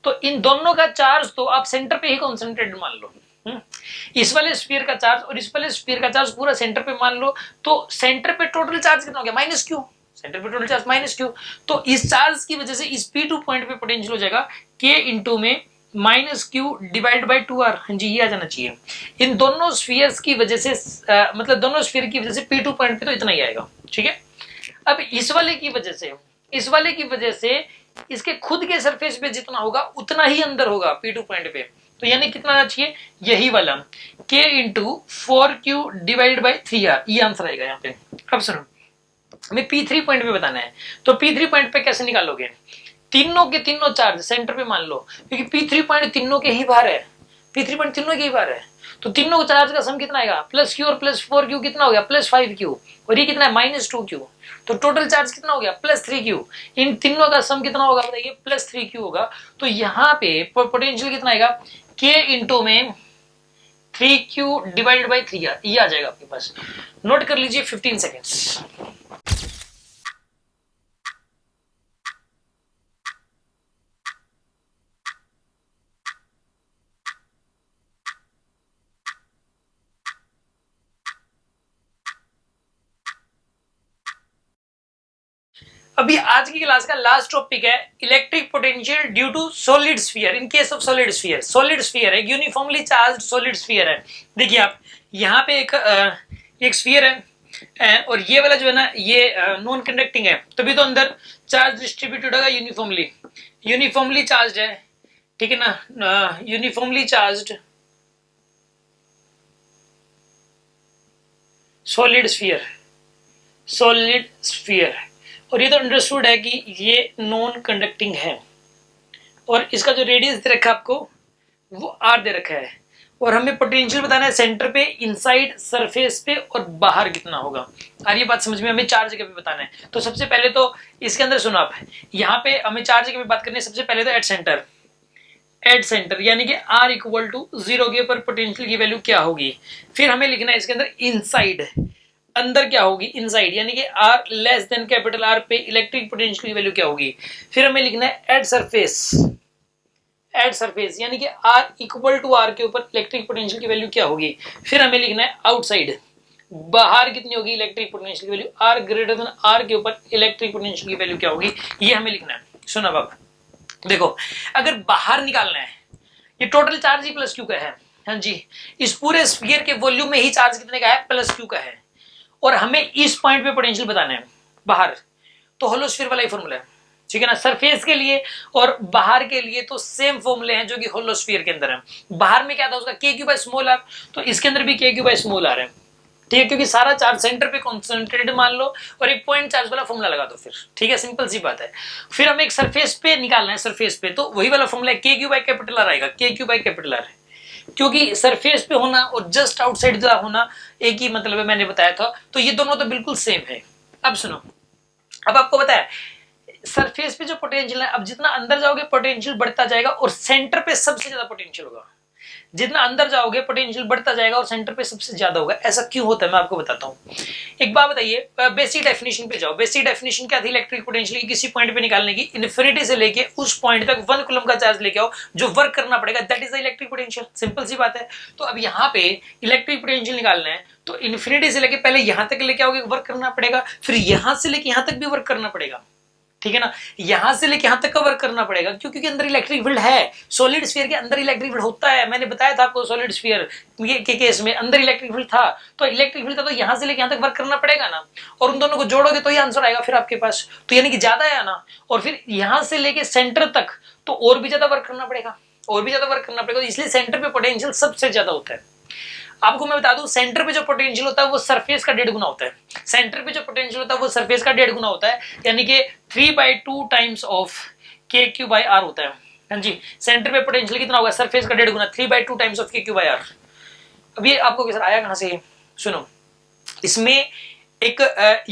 तो इन दोनों का चार्ज तो आप सेंटर पे ही कॉन्सेंट्रेटेड मान लो, इस वाले स्फीयर का चार्ज और इस वाले स्फीयर का चार्ज पूरा सेंटर पे मान लो, तो सेंटर पे टोटल चार्ज कितना हो गया, -Q। सेंटर पे टोटल चार्ज माइनस क्यू। तो इस चार्ज की वजह से इस P2 पॉइंट पे पोटेंशियल हो जाएगा K इंटू में minus Q divide by 2r। हाँ जी, ये आ जाना चाहिए। इन दोनों स्फीयर्स की वजह से मतलब दोनों स्फीयर की वजह से P2 पॉइंट पे तो इतना ही आएगा, ठीक है। अब इस वाले की वजह से इसके खुद के सरफेस पे जितना होगा उतना ही अंदर होगा P2 पॉइंट पे। तो यानी कितना आना चाहिए, यही वाला K into 4Q divide by 3r, ये आंसर आएगा यहाँ पे। अब सुनो, हमें P3 पॉइंट पे बताना है, तो P3 पॉइंट पे कैसे निकालोगे, तीनों के तीनों चार्ज सेंटर पे मान लो, क्योंकि P3 पॉइंट तीनों के ही बाहर है, P3 पॉइंट तीनों के ही बाहर है, तो तीनों चार्ज का सम कितना आएगा, प्लस Q और प्लस 4Q कितना हो गया, प्लस 5Q, और ये कितना है माइनस 2Q, तो टोटल चार्ज कितना हो गया, प्लस 3Q। इन तीनों का सम कितना होगा बताइए, प्लस 3Q होगा। तो यहाँ पे पोटेंशियल कितना आएगा, K इंटू में 3Q डिवाइडेड बाई 3r, ये आ जाएगा आपके पास। नोट कर लीजिए 15 सेकेंड्स। अभी आज की क्लास का लास्ट टॉपिक है electric potential due to solid sphere. In case of solid sphere है, यूनिफॉर्मली चार्ज्ड सॉलिड स्फीयर है। देखिए आप यहाँ पे एक स्फीयर है और ये वाला जो है ना ये नॉन कंडक्टिंग है, तभी तो अंदर चार्ज डिस्ट्रीब्यूटेड होगा यूनिफॉर्मली चार्ज है, ठीक है ना, यूनिफॉर्मली चार्ज्ड सॉलिड स्फीयर। और ये तो अंडरस्टूड है कि ये नॉन कंडक्टिंग है और इसका जो रेडियस दे रखा है आपको वो आर दे रखा है, और हमें पोटेंशियल बताना है सेंटर पे, इनसाइड, सरफेस पे और बाहर कितना होगा। और ये बात समझ में, हमें चार जगह पे बताना है। तो सबसे पहले तो इसके अंदर सुनो आप, यहाँ पे हमें चार जगह पे बात करनी है। सबसे पहले तो एट सेंटर यानी कि R इक्वल टू 0 के ऊपर पोटेंशियल की वैल्यू क्या होगी। फिर हमें लिखना है इसके अंदर इनसाइड, अंदर क्या होगी, इनसाइड यानी कि R less than capital R पे इलेक्ट्रिक पोटेंशियल की वैल्यू क्या होगी। फिर हमें लिखना है एट सरफेस यानी कि R इक्वल टू R के ऊपर इलेक्ट्रिक पोटेंशियल की वैल्यू क्या होगी। फिर हमें लिखना है आउटसाइड, बाहर कितनी होगी इलेक्ट्रिक पोटेंशियल की value, R greater than R के ऊपर इलेक्ट्रिक पोटेंशियल की वैल्यू क्या होगी, ये हमें लिखना है। सुना बाबा, देखो अगर बाहर निकालना है, ये टोटल चार्ज ही प्लस क्यू का है, हाँ जी, इस पूरे स्फीयर के वॉल्यूम में ही चार्ज कितने का है, प्लस क्यू का है, और हमें इस पॉइंट पे पोटेंशियल बताना है बाहर, तो होलो स्फीयर वाला ही फॉर्मूला है, ठीक है ना। सरफेस के लिए और बाहर के लिए तो सेम फॉर्मूले हैं जो कि होलो स्फीयर के अंदर है। बाहर में क्या था उसका k Q bye small r, तो इसके अंदर भी k Q bye small r है, ठीक है, क्योंकि सारा चार्ज सेंटर पे कॉन्सेंट्रेटेड मान लो और एक पॉइंट चार्ज वाला फॉर्मूला लगा दो फिर, ठीक है, सिंपल सी बात है। फिर हमें एक सरफेस पे निकालना है, सरफेस पे तो वही वाला formula k Q by capital r आएगा, k Q by capital r, क्योंकि सरफेस पे होना और जस्ट आउटसाइड होना एक ही मतलब है, मैंने बताया था, तो ये दोनों तो बिल्कुल सेम है। अब सुनो, अब आपको पता है सरफेस पे जो पोटेंशियल है, अब जितना अंदर जाओगे पोटेंशियल बढ़ता जाएगा और सेंटर पे सबसे ज्यादा पोटेंशियल होगा। जितना अंदर जाओगे पोटेंशियल बढ़ता जाएगा और सेंटर पे सबसे ज्यादा होगा। ऐसा क्यों होता है मैं आपको बताता हूँ। एक बात बताइए, बेसिक डेफिनेशन पे जाओ। बेसिक डेफिनेशन क्या थी इलेक्ट्रिक पोटेंशियल की, किसी पॉइंट पे निकालने की, इन्फिनिटी से लेके उस पॉइंट तक 1 कूलम का चार्ज लेके आओ, जो वर्क करना पड़ेगा that is the electric potential. Simple सी बात है। तो अब यहाँ पे इलेक्ट्रिक पोटेंशियल निकालना है तो इन्फिनिटी से लेके पहले यहाँ तक लेके आओगे, वर्क करना पड़ेगा, फिर यहाँ से लेके यहाँ तक भी वर्क करना पड़ेगा, ठीक है ना, यहां से लेके यहां तक कवर करना पड़ेगा, क्योंकि अंदर इलेक्ट्रिक फील्ड है। सॉलिड स्फीयर के अंदर इलेक्ट्रिक फील्ड होता है, मैंने बताया था आपको, सॉलिड स्फीयर के केस में अंदर इलेक्ट्रिक फील्ड था, तो इलेक्ट्रिक फील्ड था तो यहां से लेके यहां तक वर्क करना पड़ेगा ना, और उन दोनों को जोड़ोगे तो ये आंसर आएगा फिर आपके पास, तो यानी कि ज्यादा है ना, और फिर यहां से लेके सेंटर तक तो और भी ज्यादा वर्क करना पड़ेगा, इसलिए सेंटर पे पोटेंशियल सबसे ज्यादा होता है। आपको मैं बता दूं, सेंटर पे जो पोटेंशियल होता है वो सरफेस का 1.5 गुना होता है। सेंटर पे जो पोटेंशियल होता है वो सरफेस का 1.5 गुना होता है, यानी कि 3/2 times of k Q by r होता है। हाँ जी, सेंटर पे पोटेंशियल कितना होगा, सरफेस का 1.5 गुना, 3/2 times of k Q by r। अब ये आपको कैसे आया, कहां से, सुनो, इसमें एक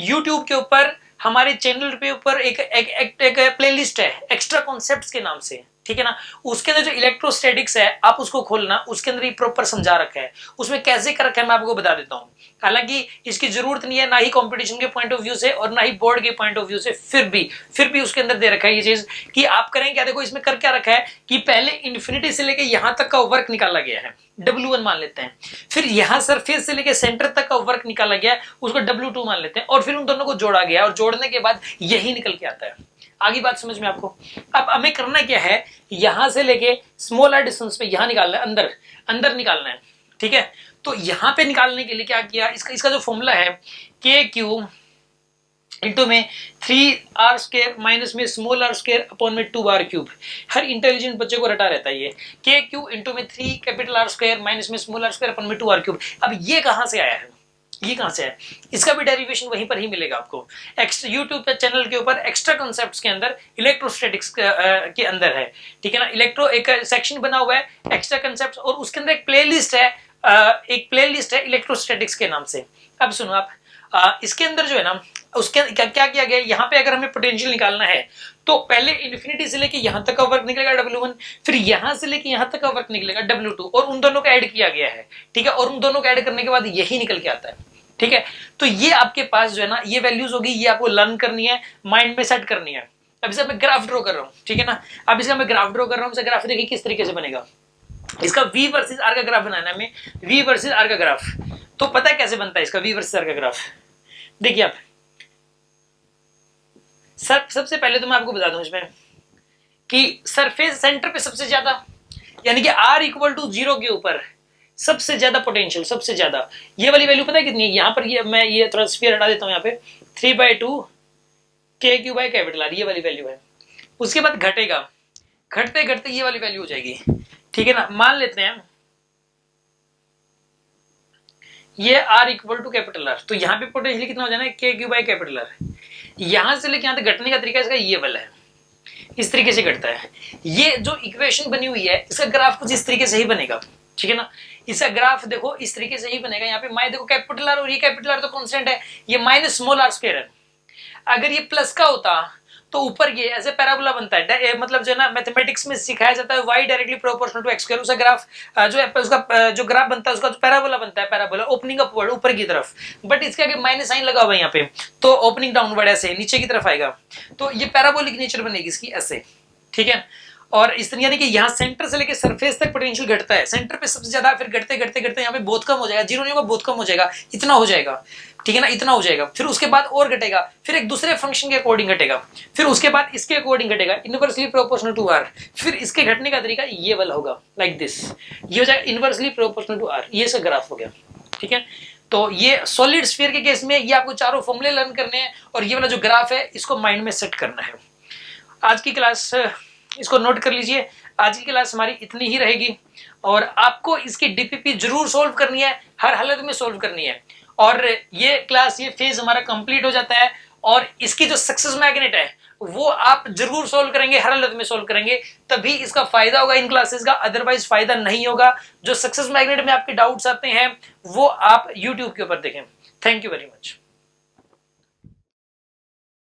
YouTube के ऊपर हमारे चैनल पे ऊपर एक प्लेलिस्ट है एक्स्ट्रा कॉन्सेप्ट्स के नाम से, ठीक है ना, उसके अंदर जो इलेक्ट्रोस्टैटिक्स है आप उसको खोलना, उसके अंदर ही प्रॉपर समझा रखा है, उसमें कैसे कर रखा है मैं आपको बता देता हूँ। हालांकि इसकी जरूरत नहीं है, ना ही कंपटीशन के पॉइंट ऑफ व्यू से और ना ही बोर्ड के पॉइंट ऑफ व्यू से, फिर भी उसके अंदर दे रखा है ये चीज कि आप करें क्या। देखो इसमें कर क्या रखा है कि पहले इन्फिनिटी से लेके यहां तक का वर्क निकाला गया है, W1 मान लेते हैं। फिर यहाँ सरफेस से लेके सेंटर तक का वर्क निकाला गया, उसको W2 मान लेते हैं, और फिर उन दोनों को जोड़ा गया, और जोड़ने के बाद यही निकल के आता है। आगे बात समझ में आपको? अब हमें करना क्या है, यहां से लेके स्मॉल आर डिस्टेंस पे यहां निकालना है, अंदर अंदर निकालना है, ठीक है। तो यहां पे निकालने के लिए क्या किया, इसका जो फॉर्मूला है के क्यू इंटू में 3r² माइनस में स्मॉल r² अपॉन में 2r क्यूब। हर इंटेलिजेंट बच्चे को रटा रहता है ये, के क्यू इंटू में 3 कैपिटल R² माइनस में स्मॉल r² अपॉन में 2r क्यूब। अब ये कहां से आया है, ये कहां से है, इसका भी डेरिवेशन वहीं पर ही मिलेगा आपको। एक्स्ट्रा यूट्यूब पे चैनल के ऊपर एक्स्ट्रा कॉन्सेप्ट्स के अंदर इलेक्ट्रोस्टैटिक्स के अंदर है, ठीक है ना। इलेक्ट्रो एक सेक्शन बना हुआ है एक्स्ट्रा कॉन्सेप्ट्स, और उसके अंदर एक प्लेलिस्ट है, एक प्लेलिस्ट है इलेक्ट्रोस्टैटिक्स के नाम से। अब सुनो आप, इसके अंदर जो है ना, उसके क्या किया गया, यहाँ पे अगर हमें पोटेंशियल निकालना है तो पहले इन्फिनिटी से लेके यहाँ तक का वर्क निकलेगा W1, फिर यहाँ से लेके यहाँ तक का वर्क निकलेगा W2, और उन दोनों का ऐड किया गया है, ठीक है। और उन दोनों को ऐड करने के बाद यही निकल के आता है, ठीक है। तो ये आपके पास जो है ना, ये वैल्यूज होगी, ये आपको लर्न करनी है, माइंड में सेट करनी है। अब इसे मैं ग्राफ ड्रॉ कर रहा हूँ, ठीक है ना। अब इसका मैं ग्राफ ड्रॉ कर रहा हूँ, ग्राफ देखिए किस तरीके से बनेगा। इसका V वर्सेस R का ग्राफ बनाना है हमें, V वर्सेस R का ग्राफ। तो पता है कैसे बनता है इसका V वर्सेस R का ग्राफ, देखिए आप। सबसे पहले तो मैं आपको बता दूं इसमें कि सरफेस सेंटर पे सबसे ज्यादा, यानी कि R इक्वल टू 0 के ऊपर सबसे ज्यादा पोटेंशियल, सबसे ज्यादा, ये वाली वैल्यू पता है कितनी है, यहाँ पर ये मैं ये थोड़ा स्फीयर हटा देता हूँ, यहाँ पे 3/2 के क्यू बाई कैपिटल R, ये वाली वैल्यू है। उसके बाद घटेगा, घटते घटते ये वाली वैल्यू हो जाएगी, ठीक है ना। मान लेते हैं ये R equal to capital R, तो यहाँ पे पोटेंशियल कितना हो जाना है, के क्यू बाई कैपिटल R। यहां से लेके यहां तक घटने का तरीका इसका ये वाला है, इस तरीके से घटता है। ये जो इक्वेशन बनी हुई है, इसका ग्राफ कुछ इस तरीके से ही बनेगा, ठीक है ना। इसका ग्राफ देखो इस तरीके से ही बनेगा। यहाँ पे माई देखो कैपिटल R, और ये कैपिटल R तो कांस्टेंट है, ये माइनस स्मॉल r² है। अगर ये प्लस का होता तो ऊपर ये ऐसे पैराबोला बनता है, मतलब जो है ना मैथमेटिक्स में सिखाया जाता है y directly proportional to x²। उसका ग्राफ जो है, उसका जो ग्राफ बनता है, उसका पैराबोला बनता है, पैराबोला ओपनिंग अपवर्ड ऊपर की तरफ, बट इसके आगे माइनस साइन लगा हुआ है यहाँ पे, तो ओपनिंग डाउनवर्ड ऐसे नीचे की तरफ आएगा। तो ये पैराबोलिक नेचर बनेगी इसकी ऐसे, ठीक है। और इस तरह यानी कि यहाँ सेंटर से लेके सरफेस तक पोटेंशियल घटता है, सेंटर पे सबसे ज्यादा, फिर घटते घटते घटते यहाँ पे बहुत कम हो जाएगा, जीरो नहीं होगा, बहुत कम हो जाएगा, इतना हो जाएगा, ठीक है ना, इतना हो जाएगा। फिर उसके बाद और घटेगा, फिर एक दूसरे फंक्शन के अकॉर्डिंग घटेगा, फिर उसके बाद इसके अकॉर्डिंग घटेगा, इनवर्सली प्रोपोर्शनल टू R। फिर इसके घटने का तरीका ये वाला होगा, लाइक दिस, ये हो जाएगा इनवर्सली प्रोपोर्शनल टू R। ये इसका ग्राफ हो गया, ठीक है। तो ये सॉलिड स्फीयर के केस में ये आपको चारों फॉर्मूले लर्न करने हैं, और ये वाला जो ग्राफ है इसको माइंड में सेट करना है। आज की क्लास इसको नोट कर लीजिए, आज की क्लास हमारी इतनी ही रहेगी, और आपको इसकी डीपीपी जरूर सोल्व करनी है, हर हालत में सोल्व करनी है। और ये क्लास, ये फेज हमारा कंप्लीट हो जाता है, और इसकी जो सक्सेस मैग्नेट है वो आप जरूर सोल्व करेंगे, हर हालत में सोल्व करेंगे, तभी इसका फायदा होगा इन क्लासेस का, अदरवाइज फायदा नहीं होगा। जो सक्सेस मैग्नेट में आपके डाउट्स आते हैं वो आप यूट्यूब के ऊपर देखें। Thank you very much.